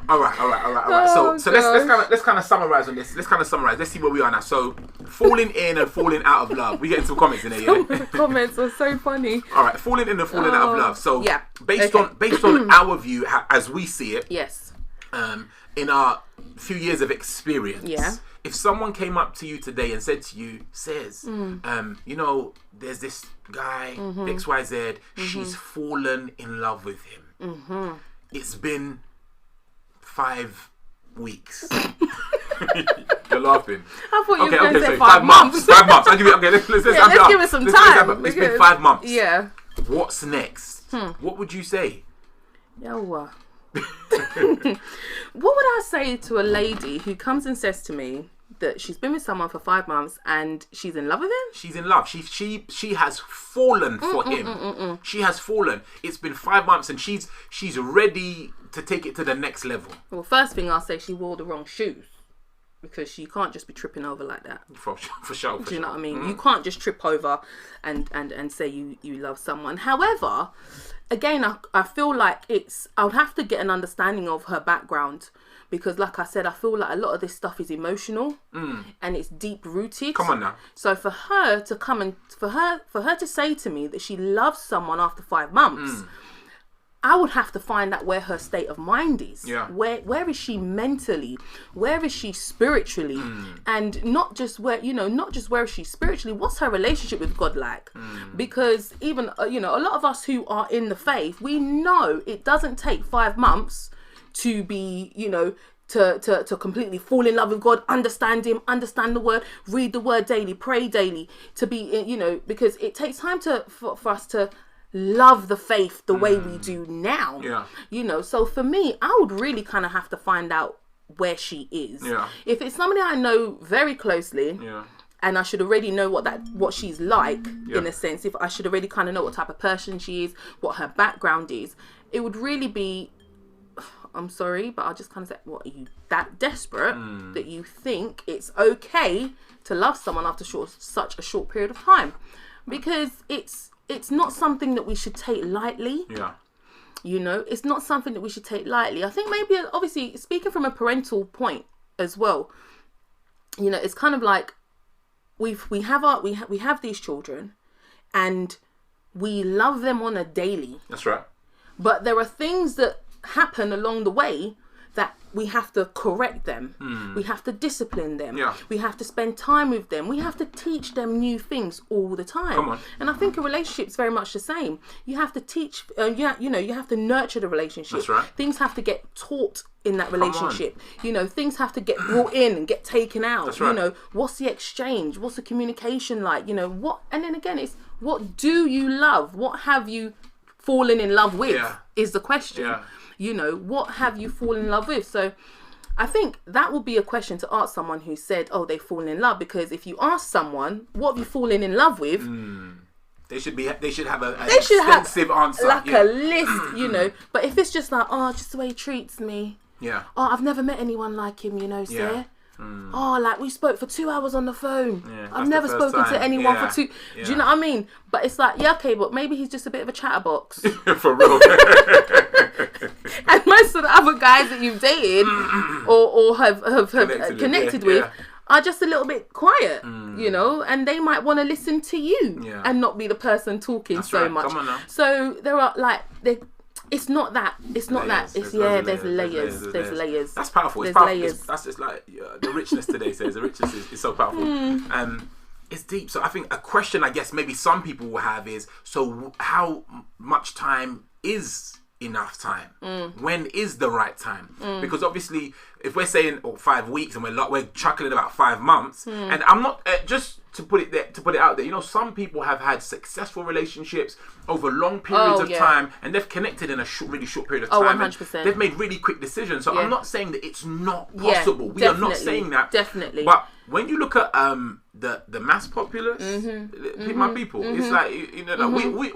All right. Oh, so let's kind of summarize on this. Let's see where we are now. So, falling in and falling out of love. We get some comments in there. The comments are so funny. All right, falling in and falling out of love. So, based on our view, as we see it, yes, in our few years of experience, if someone came up to you today and said to you, there's this guy, XYZ, she's fallen in love with him. It's been 5 weeks. You're laughing. I thought you were going to say 5 months. 5 months. I'll give you. Okay, let's give it some time. It's been 5 months. Yeah. What's next? What would you say? What would I say to a lady who comes and says to me that she's been with someone for 5 months and she's in love with him? She's in love. She has fallen for him. She has fallen. It's been 5 months and she's ready to take it to the next level. Well, first thing I'll say, she wore the wrong shoes. Because she can't just be tripping over like that. For sure. Do you know what I mean? You can't just trip over and say you love someone. However, again, I feel like I would have to get an understanding of her background. Because like I said, I feel like a lot of this stuff is emotional and it's deep rooted. Come on now. So for her to come and for her to say to me that she loves someone after 5 months, I would have to find out where her state of mind is. Yeah. Where is she mentally? Where is she spiritually? And not just where is she spiritually, what's her relationship with God like? Because even, a lot of us who are in the faith, we know it doesn't take 5 months to be, to completely fall in love with God, understand him, understand the word, read the word daily, pray daily, to be, because it takes time for us to love the faith the way we do now. Yeah. So for me, I would really kind of have to find out where she is. Yeah. If it's somebody I know very closely, and I should already know what she's like, in a sense, if I should already kind of know what type of person she is, what her background is, it would really be, I'm sorry, but I'll just kind of say, what, are you that desperate that you think it's okay to love someone after such a short period of time? Because it's not something that we should take lightly. Yeah. It's not something that we should take lightly. I think maybe, obviously, speaking from a parental point as well, it's kind of like we have these children and we love them on a daily. That's right. But there are things that happen along the way that we have to correct them. We have to discipline them. Yeah. We have to spend time with them. We have to teach them new things all the time. Come on. And I think a relationship's very much the same. You have to teach, you have to nurture the relationship. That's right. Things have to get taught in that relationship. Things have to get brought in and get taken out. That's right. What's the exchange? What's the communication like? What? And then again, it's what do you love? What have you fallen in love with? Is the question. Yeah. What have you fallen in love with? So I think that would be a question to ask someone who said, oh, they've fallen in love. Because if you ask someone, what have you fallen in love with? They should have an extensive answer. Like a list, But if it's just like, oh, just the way he treats me. Yeah. Oh, I've never met anyone like him, Sarah. Oh, like we spoke for 2 hours on the phone. I've never spoken to anyone for 2. Do you know what I mean? But it's like, okay, but maybe he's just a bit of a chatterbox. For real. And most of the other guys that you've dated or have connected with are just a little bit quiet, and they might want to listen to you and not be the person talking. That's so right. Much. Come on now. So there are it's not that. It's not layers. That. It's there's layers. That's powerful. There's it's powerful. layers. That's just like the richness today says. The richness is so powerful. It's deep. So I think a question I guess maybe some people will have is, so how much time is enough time? When is the right time? Because obviously if we're saying 5 weeks and we're chuckling about 5 months, and I'm not just to put it out there, some people have had successful relationships over long periods of time, and they've connected in a really short period of time. 100%. They've made really quick decisions. So I'm not saying that it's not possible. We are not saying that. Definitely. But when you look at the mass populace, my people, it's like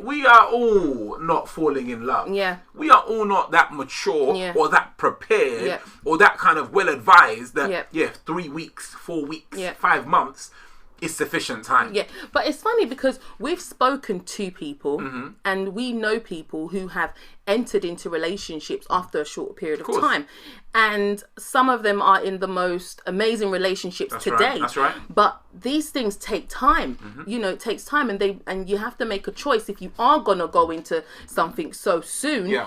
we are all not falling in love. Yeah. We are all not that mature or that prepared or that kind of well advised that 3 weeks, 4 weeks, 5 months is sufficient time. Yeah, but it's funny because we've spoken to people and we know people who have entered into relationships after a short period of time, and some of them are in the most amazing relationships today. Right. That's right. But these things take time. It takes time, and you have to make a choice if you are gonna go into something so soon.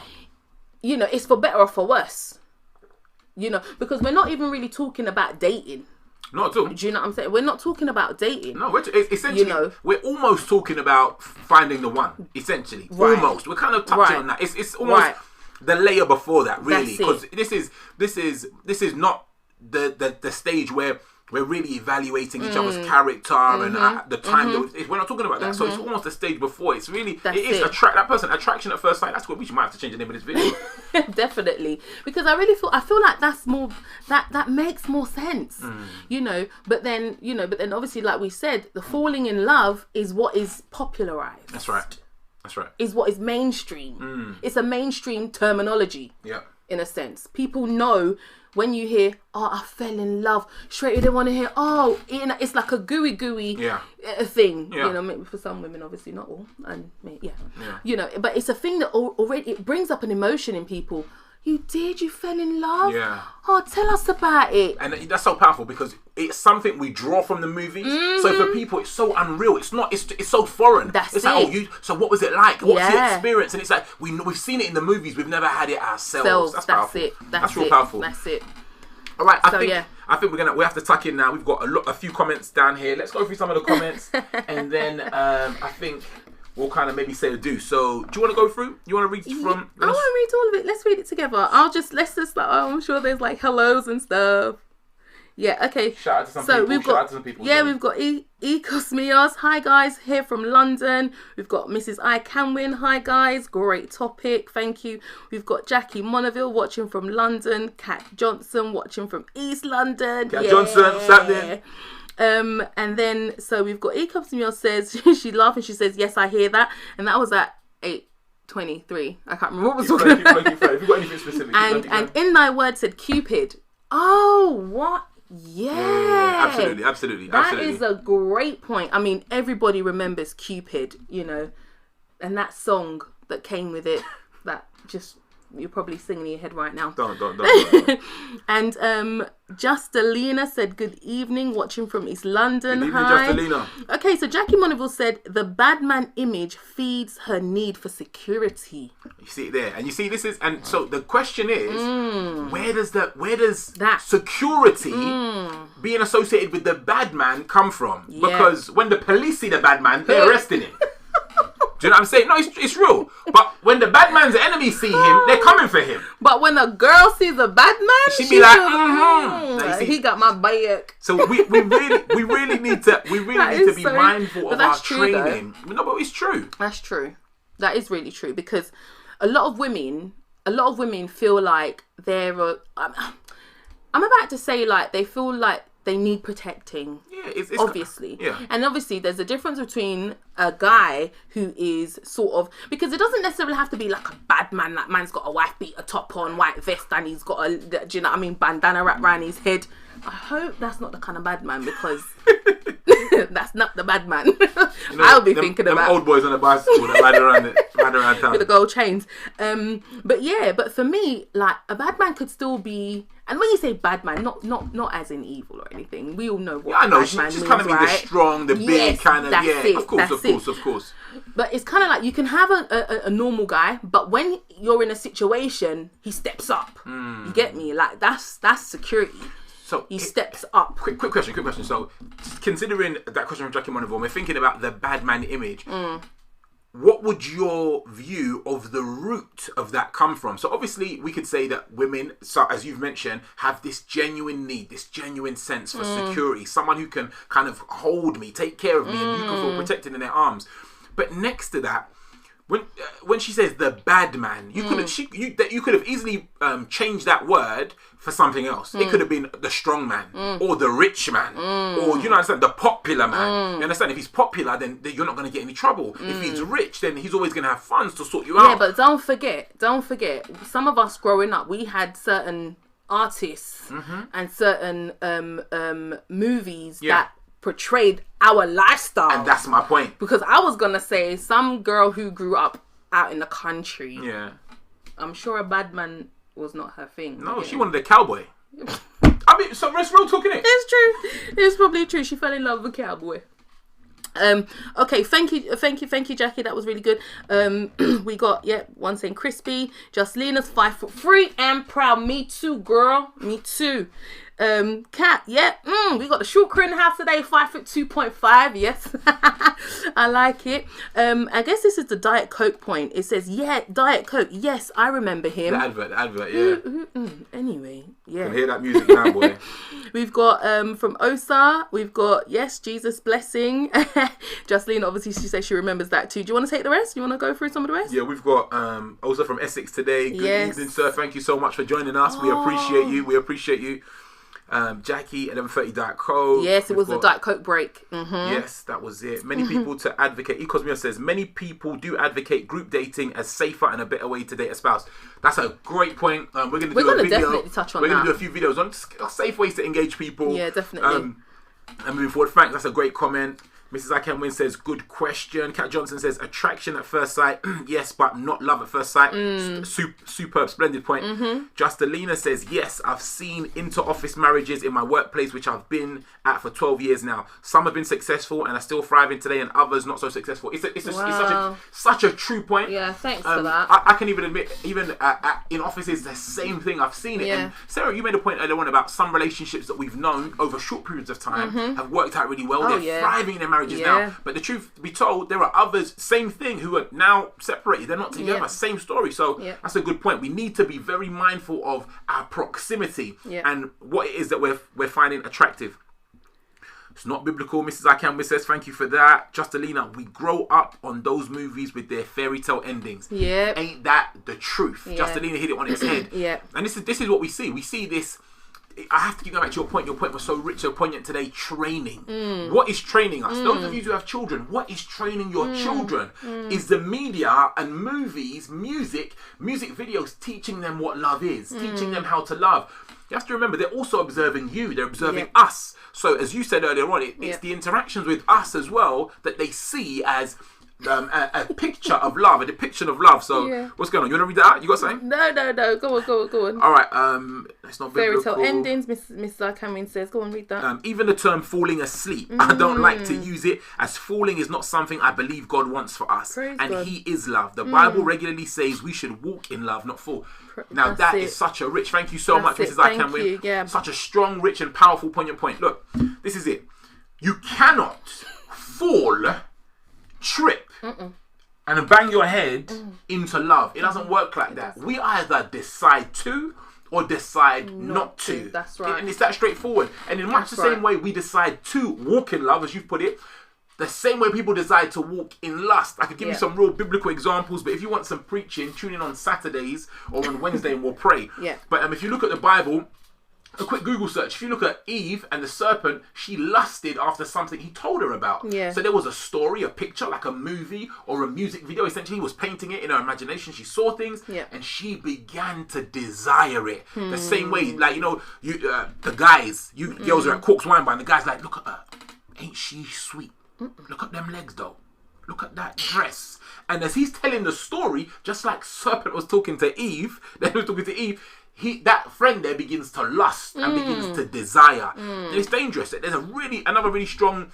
It's for better or for worse. Because we're not even really talking about dating. Not at all. Do you know what I'm saying? We're not talking about dating. No, essentially, we're almost talking about finding the one. Essentially, almost. We're kind of touching on that. It's almost the layer before that, really, because this is not the stage where we're really evaluating each other's character and the time. We're not talking about that. So it's almost the stage before. It's really, attraction at first sight. That's what we might have to change the name of this video. Definitely, because I feel like that's more that makes more sense, you know. But then obviously, like we said, the falling in love is what is popularized. That's right. Is what is mainstream. It's a mainstream terminology. Yeah. In a sense, people know when you hear, "Oh, I fell in love," straight away they want to hear, "Oh," it's like a gooey thing. Yeah. You know, maybe for some women, obviously not all, and you know, but it's a thing that already it brings up an emotion in people. You fell in love? Yeah. Oh, tell us about it. And that's so powerful because it's something we draw from the movies. So for people, it's so unreal. It's not. It's so foreign. That's it's it. Like, so what was it like? What's the experience? And it's like we've seen it in the movies. We've never had it ourselves. That's powerful. It. That's real powerful. That's it. All right. I think we have to tuck in now. We've got a few comments down here. Let's go through some of the comments, and then I think we'll kind of maybe say adieu. So, do you want to go through? You want to read from? I want to read all of it. Let's read it together. Let's just I'm sure there's like hellos and stuff. Yeah, okay. Shout out to some people. We've got Ecosmios. Hi guys, here from London. We've got Mrs. I Can Win. Hi guys, great topic. Thank you. We've got Jackie Monaville watching from London. Kat Johnson watching from East London. Kat Johnson, something. And then so we've got Ecosmios says she laughed and she says, "Yes, I hear that." And that was at 8:23. I can't remember what was talking about. If you've got anything specific. And in thy word said Cupid. Oh, what? Yeah. Absolutely. That is a great point. I mean, everybody remembers Cupid, you know, and that song that came with it, that just you're probably singing in your head right now. Don't. And Justalina said, "Good evening, watching from East London." Good evening, Hi. Justalina. Okay, so Jackie Monaville said, "The bad man image feeds her need for security." You see it there, and you see this is, and so the question is, where does that security being associated with the bad man come from? Yeah. Because when the police see the bad man, they're arresting him. Do you know what I'm saying? No, it's real. But when the bad man's enemies see him, they're coming for him. But when a girl sees a bad man, she'd be like, he got my back. So we really need to be mindful of our training. No, but it's true. That's true. That is really true because a lot of women feel like they're. I'm about to say like they feel like they need protecting. Yeah, it's obviously. Yeah. And obviously there's a difference between a guy who is sort of, because it doesn't necessarily have to be like a bad man, like man's got a wife beater top on, white vest, and he's got a, do you know what I mean, bandana wrapped around his head. I hope that's not the kind of bad man, because that's not the bad man. I'll be thinking about old boys on a bicycle that ride around town with the gold chains. But for me, like a bad man could still be, and when you say bad man, not as in evil or anything. We all know what bad man means, right? Just kind of mean the strong, the big kind of. Of course. But it's kind of like you can have a normal guy, but when you're in a situation, he steps up. You get me? Like that's security. So he steps up. Quick question. So, considering that question from Jackie Monaville, we're thinking about the bad man image. What would your view of the root of that come from? So, obviously, we could say that women, so as you've mentioned, have this genuine need, this genuine sense for security. Someone who can kind of hold me, take care of me, and you can feel protected in their arms. But next to that, when she says the bad man, you could have easily changed that word for something else. It could have been the strong man or the rich man or, you know, understand, the popular man. You understand? If he's popular, then you're not going to get any trouble. If he's rich, then he's always going to have funds to sort you out. Yeah, but don't forget. Some of us growing up, we had certain artists and certain movies that portrayed our lifestyle. And that's my point. Because I was going to say, some girl who grew up out in the country, I'm sure a bad man was not her thing. No, she wanted a cowboy. I mean, so that's real talking it. It's true. It's probably true. She fell in love with a cowboy. Okay, thank you, Jackie. That was really good. We got one saying crispy. Justlina's 5'3" and proud. Me too, girl. Me too. Kat, we got the short crew in the house today, 5'2.5", yes. I like it. I guess this is the Diet Coke point. It says, Diet Coke, yes, I remember him. The advert, yeah. Anyway, yeah. Can hear that music now, boy. We've got from Osa, we've got yes, Jesus blessing. Justine, obviously she says she remembers that too. Do you want to take the rest? You want to go through some of the rest? Yeah, we've got Osa from Essex today. Good evening, sir. Thank you so much for joining us. We appreciate you. We appreciate you. Jackie, 11:30 Diet Coke. Yes, it was a Diet Coke break. Yes, that was it. Many people to advocate. Ecosmia says many people do advocate group dating as safer and a better way to date a spouse. That's a great point. We're going to do a video. Definitely touch on We're going to do a few videos on safe ways to engage people. Yeah, definitely. And moving forward, Frank, that's a great comment. Mrs. Akenwin says, good question. Kat Johnson says, attraction at first sight. Yes, but not love at first sight. Superb, splendid point. Justalina says, yes, I've seen inter-office marriages in my workplace, which I've been at for 12 years now. Some have been successful and are still thriving today, and others not so successful. It's such a true point. Yeah, thanks for that. I can even admit, even in offices, the same thing. I've seen it. Yeah. And Sarah, you made a point earlier on about some relationships that we've known over short periods of time have worked out really well. They're thriving in their marriages now. But the truth be told, there are others, same thing, who are now separated. They're not together. Same story. So that's a good point. We need to be very mindful of our proximity and what it is that we're finding attractive. It's not biblical. Mrs. Akambi says, thank you for that. Justalina, we grow up on those movies with their fairy tale endings. Yeah. Ain't that the truth? Justalina hit it on its head. And this is what we see. We see this. I have to go back to your point. Your point was so rich, so poignant today. Training. What is training us? Those of you who have children, what is training your children? Is the media and movies, music videos teaching them what love is, teaching them how to love. You have to remember, they're also observing you. They're observing us. So as you said earlier on, it's the interactions with us as well that they see as a picture of love, a depiction of love. So what's going on? You want to read that out? You got something? No. Go on. All right. It's not fairy tale endings. Mrs. Cameron says, go on, read that. Even the term falling asleep, I don't like to use it, as falling is not something I believe God wants for us. Praise God. He is love. The Bible regularly says we should walk in love, not fall. Now that is such a rich. Thank you so much, Mrs. Cameron. Yeah. Such a strong, rich, and powerful, poignant point. Look, this is it. You cannot fall, trip, and bang your head into love. It doesn't work like that. We either decide to or decide not to. That's right. And it's that straightforward. And in much the same way we decide to walk in love, as you've put it, the same way people decide to walk in lust. I could give you some real biblical examples, but if you want some preaching, tune in on Saturdays or on Wednesday and we'll pray. But if you look at the Bible, a quick Google search, if you look at Eve and the serpent, she lusted after something he told her about. So there was a story, a picture, like a movie or a music video. Essentially, he was painting it in her imagination. She saw things and she began to desire it. The same way, like, the guys, girls are at Cork's Wine Bar and the guy's like, look at her. Ain't she sweet? Look at them legs though. Look at that dress. And as he's telling the story, just like serpent was talking to Eve, that friend there begins to lust and begins to desire. And it's dangerous. There's another really strong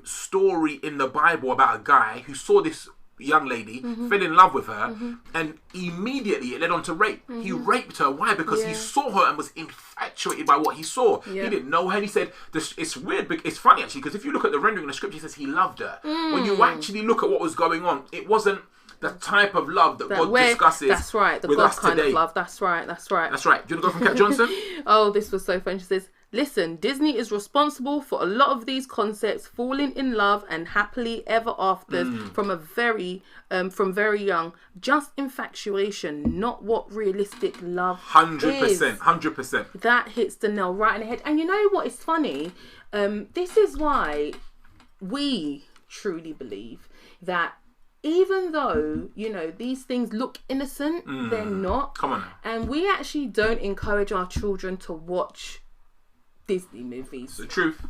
story in the Bible about a guy who saw this young lady, fell in love with her, and immediately it led on to rape. He raped her. Why? Because he saw her and was infatuated by what he saw. He didn't know her, and he said, it's weird, but it's funny actually, because if you look at the rendering in the scripture, it says he loved her. When you actually look at what was going on, it wasn't the type of love that God discusses. That's right, the God kind of love. That's right. Do you want to go from Kat Johnson? Oh, this was so fun. She says, listen, Disney is responsible for a lot of these concepts, falling in love and happily ever afters from very young. Just infatuation, not what realistic love 100%, 100%. That hits the nail right in the head. And you know what is funny? This is why we truly believe that even though, these things look innocent, they're not. Come on now. And we actually don't encourage our children to watch Disney movies. It's the truth.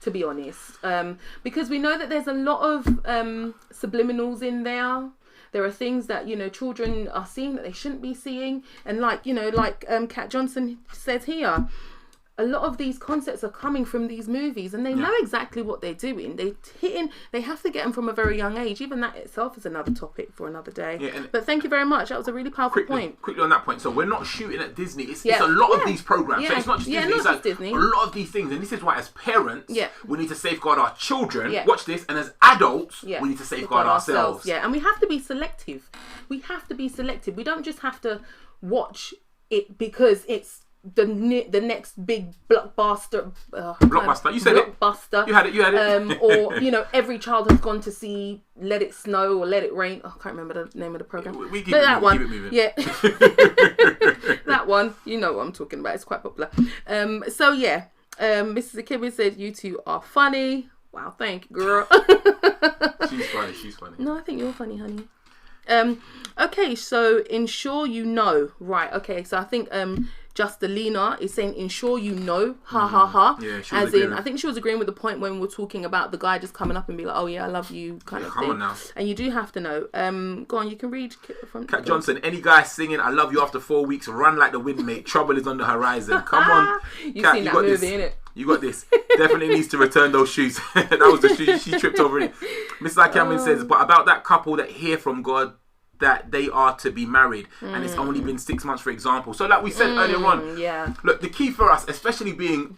To be honest. Because we know that there's a lot of subliminals in there. There are things that, children are seeing that they shouldn't be seeing. And like Kat Johnson says here, a lot of these concepts are coming from these movies, and they know exactly what they're doing. They have to get them from a very young age. Even that itself is another topic for another day. But thank you very much. That was a really powerful point. Quickly on that point. So we're not shooting at Disney. It's a lot of these programs. So it's not just Disney. It's like Disney. A lot of these things. And this is why as parents, we need to safeguard our children. Watch this. And as adults, we need to safeguard ourselves. And we have to be selective. We don't just have to watch it because it's the next big blockbuster. Blockbuster. You said blockbuster. It. You had it. Or every child has gone to see Let It Snow or Let It Rain. Oh, I can't remember the name of the program. We keep it moving. Yeah. That one. You know what I'm talking about. It's quite popular. So yeah. Mrs. Akibbe said, "You two are funny." Wow, thank you, girl. She's funny. No, I think you're funny, honey. Okay, so ensure you know. Right, okay, so I think Justelina is saying ensure you know, ha ha ha. Yeah, as in, I think she was agreeing with the point when we were talking about the guy just coming up and be like, "Oh yeah, I love you," kind of thing. Come on now. And you do have to know. Go on, you can read from Kat Johnson. Any guy singing "I love you" after 4 weeks, run like the wind, mate. Trouble is on the horizon. Come on, You've Kat, seen you that got movie, this. innit? You got this. Definitely needs to return those shoes. That was the shoes she tripped over it. Mrs. Cameron says, but about that couple that hear from God that they are to be married and it's only been 6 months, for example. So like we said earlier on, look, the key for us, especially being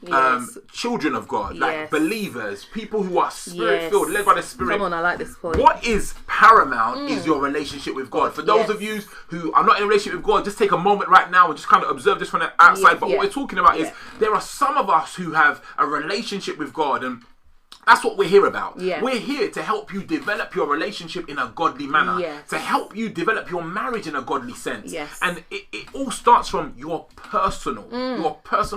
children of God, like believers, people who are spirit-filled, led by the Spirit. Come on, I like this point. What is paramount is your relationship with God. For those of you who are not in a relationship with God, just take a moment right now and just kind of observe this from the outside. But what we're talking about is there are some of us who have a relationship with God, and that's what we're here about. We're here to help you develop your relationship in a godly manner. To help you develop your marriage in a godly sense. And it all starts from your personal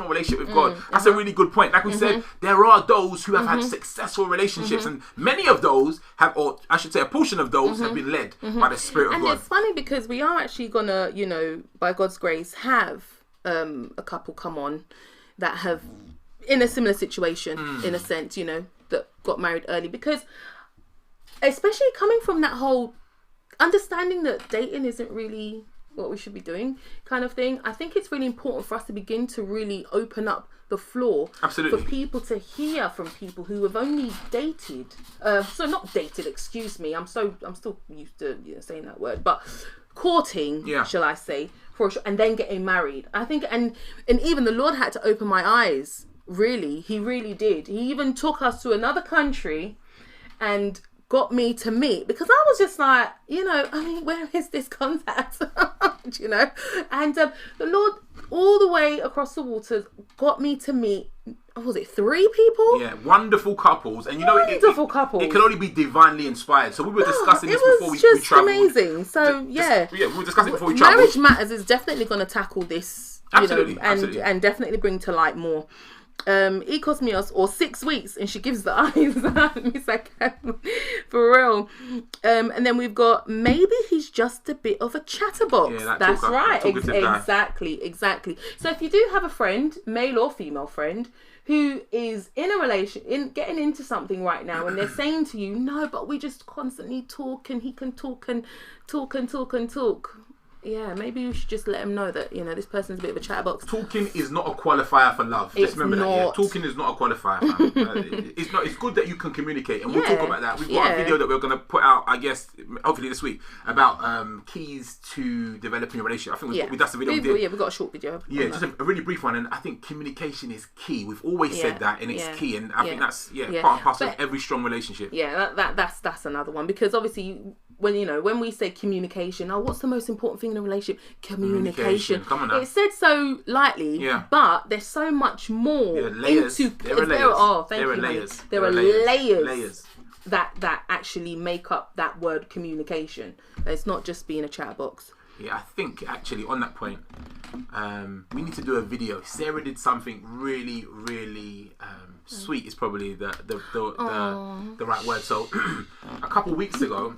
relationship with God. That's a really good point. Like we said, there are those who have had successful relationships, and many of those have, or I should say a portion of those have been led by the Spirit of God. And it's funny because we are actually gonna, by God's grace, have a couple come on that have in a similar situation, in a sense, that got married early, because especially coming from that whole understanding that dating isn't really what we should be doing kind of thing, I think it's really important for us to begin to really open up the floor for people to hear from people who have only dated, not dated, excuse me, I'm still used to saying that word, but courting, shall I say, and then getting married. I think, and even the Lord had to open my eyes. Really, he really did. He even took us to another country and got me to meet, because I was just like, where is this contact? And the Lord, all the way across the waters, got me to meet, was it 3 people? Yeah, wonderful couples. And couples. It can only be divinely inspired. So we were discussing this before we traveled. It was just amazing. So we were discussing it before we traveled. Marriage Matters is definitely going to tackle this, absolutely. And definitely bring to light more. It cost me 6 weeks, and she gives the eyes. For real. And then we've got, maybe he's just a bit of a chatterbox. That's right. Exactly. So if you do have a friend, male or female friend, who is in a relation, getting into something right now, and they're saying to you, no, but we just constantly talk, and he can talk and talk. Yeah, maybe you should just let him know that, this person's a bit of a chatterbox. Talking is not a qualifier for love. Just remember that. Yeah? Talking is not a qualifier, man. It's not. It's good that you can communicate, and we'll talk about that. We've got a video that we're going to put out, I guess, hopefully this week, about keys to developing a relationship. I think that's the video we did. Yeah, we've got a short video. Yeah, just a really brief one, and I think communication is key. We've always said that, and it's key, and I think that's part and parcel of every strong relationship. Yeah, that's another one, because obviously when we say communication, what's the most important thing in a relationship? Communication. Come on now. It's said so lightly, but there's so much more. There are layers. There are layers that actually make up that word communication. It's not just being a chatterbox. Yeah, I think actually on that point, we need to do a video. Sarah did something really, really sweet. Is probably the right word. So a couple of weeks ago.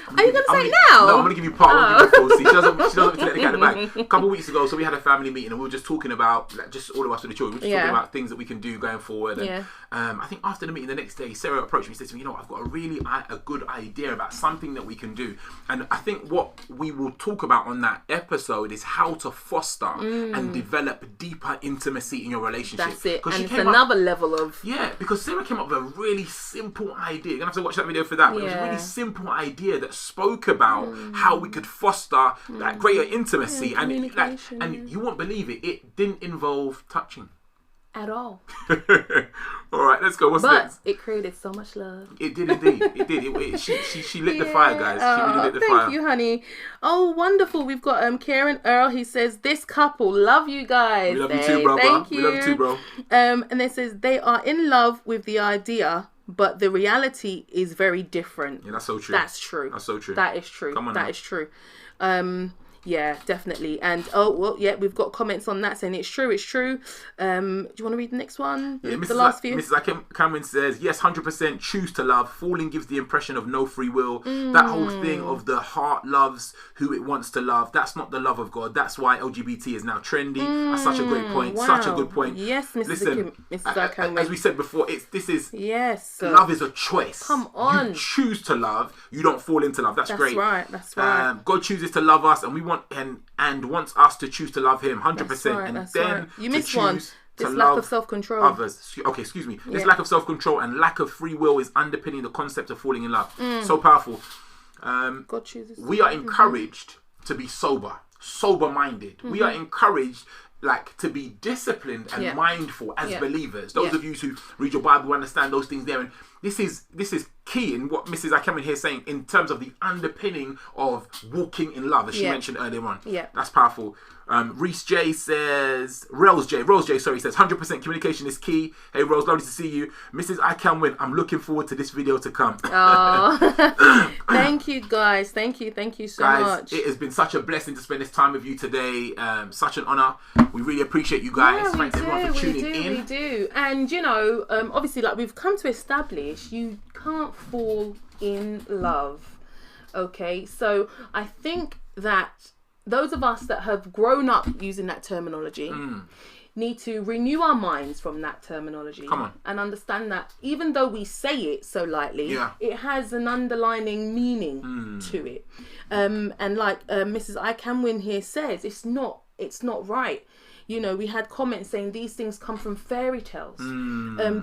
Are you going to say it now? No, I'm going to give you part. She doesn't let the cat in the bag. A couple of weeks ago, so we had a family meeting, and we were just talking about, just all of us with the children, we were just talking about things that we can do going forward. And I think after the meeting the next day, Sarah approached me and said to me, I've got a good idea about something that we can do. And I think what we will talk about on that episode is how to foster and develop deeper intimacy in your relationship. That's it. And it's another level of... Yeah, because Sarah came up with a really simple idea. You're going to have to watch that video for that. But it was a really simple idea that spoke about how we could foster that greater intimacy, and you won't believe it didn't involve touching at all. All right, let's go. What's next? It created so much love. It did indeed. It did. She lit the fire, guys. She really lit the fire. Thank you, honey. Oh, wonderful. We've got Kieran Earl. He says, "This couple, love you guys." We love you too, bro. Thank you. We love you too, bro. And it says they are in love with the idea, but the reality is very different. Yeah, that's so true. That's true. That's so true. That is true. Come on, that is true. Yeah, definitely. And we've got comments on that saying it's true. Do you want to read the next one? Yeah, the last few. Mrs. Cameron says, yes, 100% choose to love. Falling gives the impression of no free will. That whole thing of the heart loves who it wants to love. That's not the love of God. That's why LGBT is now trendy. That's such a great point. Wow. Such a good point. Yes, Mrs. Cameron. As we said before, yes. Love is a choice. Come on. You choose to love. You don't fall into love. That's great. That's right. God chooses to love us, and we want and wants us to choose to love Him 100%. And then you missed one. This love lack of self-control. Others. Okay, excuse me. This lack of self-control and lack of free will is underpinning the concept of falling in love. So powerful. God chooses. We are encouraged to be sober-minded. We are encouraged to be disciplined and mindful as believers. Those of you who read your Bible understand those things there. And this is key in what Mrs. Akaman here is saying in terms of the underpinning of walking in love, as she mentioned earlier on. Yeah. That's powerful. Rose J says 100% communication is key. Hey Rose, lovely to see you. Mrs. I Can Win, I'm looking forward to this video to come. Oh. Thank you guys. Thank you so much. It has been such a blessing to spend this time with you today. Such an honor. We really appreciate you guys. Thanks everyone for tuning in. We do. And obviously we've come to establish you can't fall in love. Okay, so I think that those of us that have grown up using that terminology need to renew our minds from that terminology. Come on. And understand that even though we say it so lightly, it has an underlining meaning to it. And Mrs. I Can Win here says, it's not right. We had comments saying these things come from fairy tales.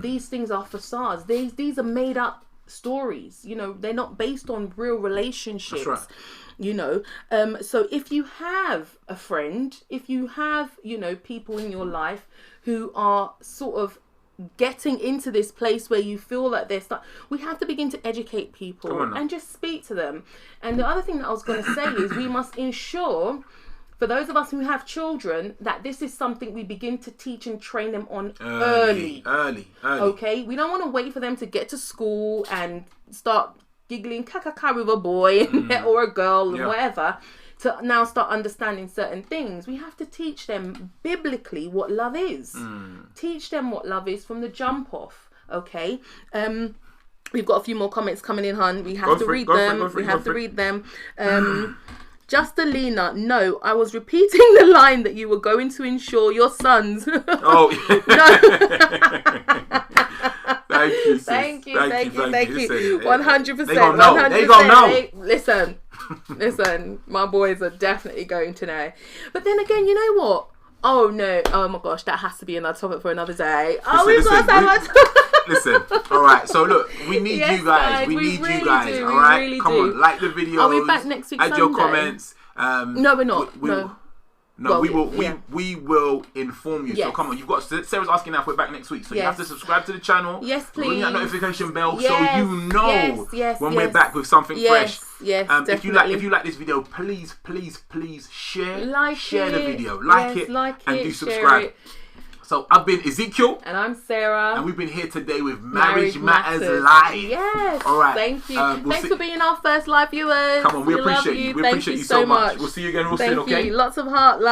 These things are facades. These are made up stories. They're not based on real relationships. That's right. So if you have a friend, if you have, people in your life who are sort of getting into this place where you feel like they're stuck, we have to begin to educate people and just speak to them. And the other thing that I was going to say is we must ensure, for those of us who have children, that this is something we begin to teach and train them on early. Okay? We don't want to wait for them to get to school and start giggling kakaka with a boy or a girl or whatever to now start understanding certain things. We have to teach them biblically what love is. Teach them what love is from the jump off. Okay? We've got a few more comments coming in, hon. We have to read them. Justalina, no, I was repeating the line that you were going to insure your sons. Oh, Thank you. Thank you. 100%. They gonna know. They gonna know. Listen, my boys are definitely going to know. But then again, you know what? Oh no! Oh my gosh, that has to be another topic for another day. Listen, all right. So look, we need you guys. We need you guys. All right, really come on, like the video. Are we back next week? Add your comments. No, we're not. No, we will inform you. Yes. So come on, you've got Sarah's asking now if we're back next week. So you have to subscribe to the channel. Yes, please. Ring that notification bell so you know when we're back with something fresh. Yes, if you like this video, please share the video, like it, and do subscribe. So I've been Ezekiel. And I'm Sarah. And we've been here today with Marriage Matters Live. Yes. All right. Thank you. Thanks for being our first live viewers. Come on, we appreciate you. We appreciate you so much. We'll see you again real soon, okay? Thank you. Lots of heart love.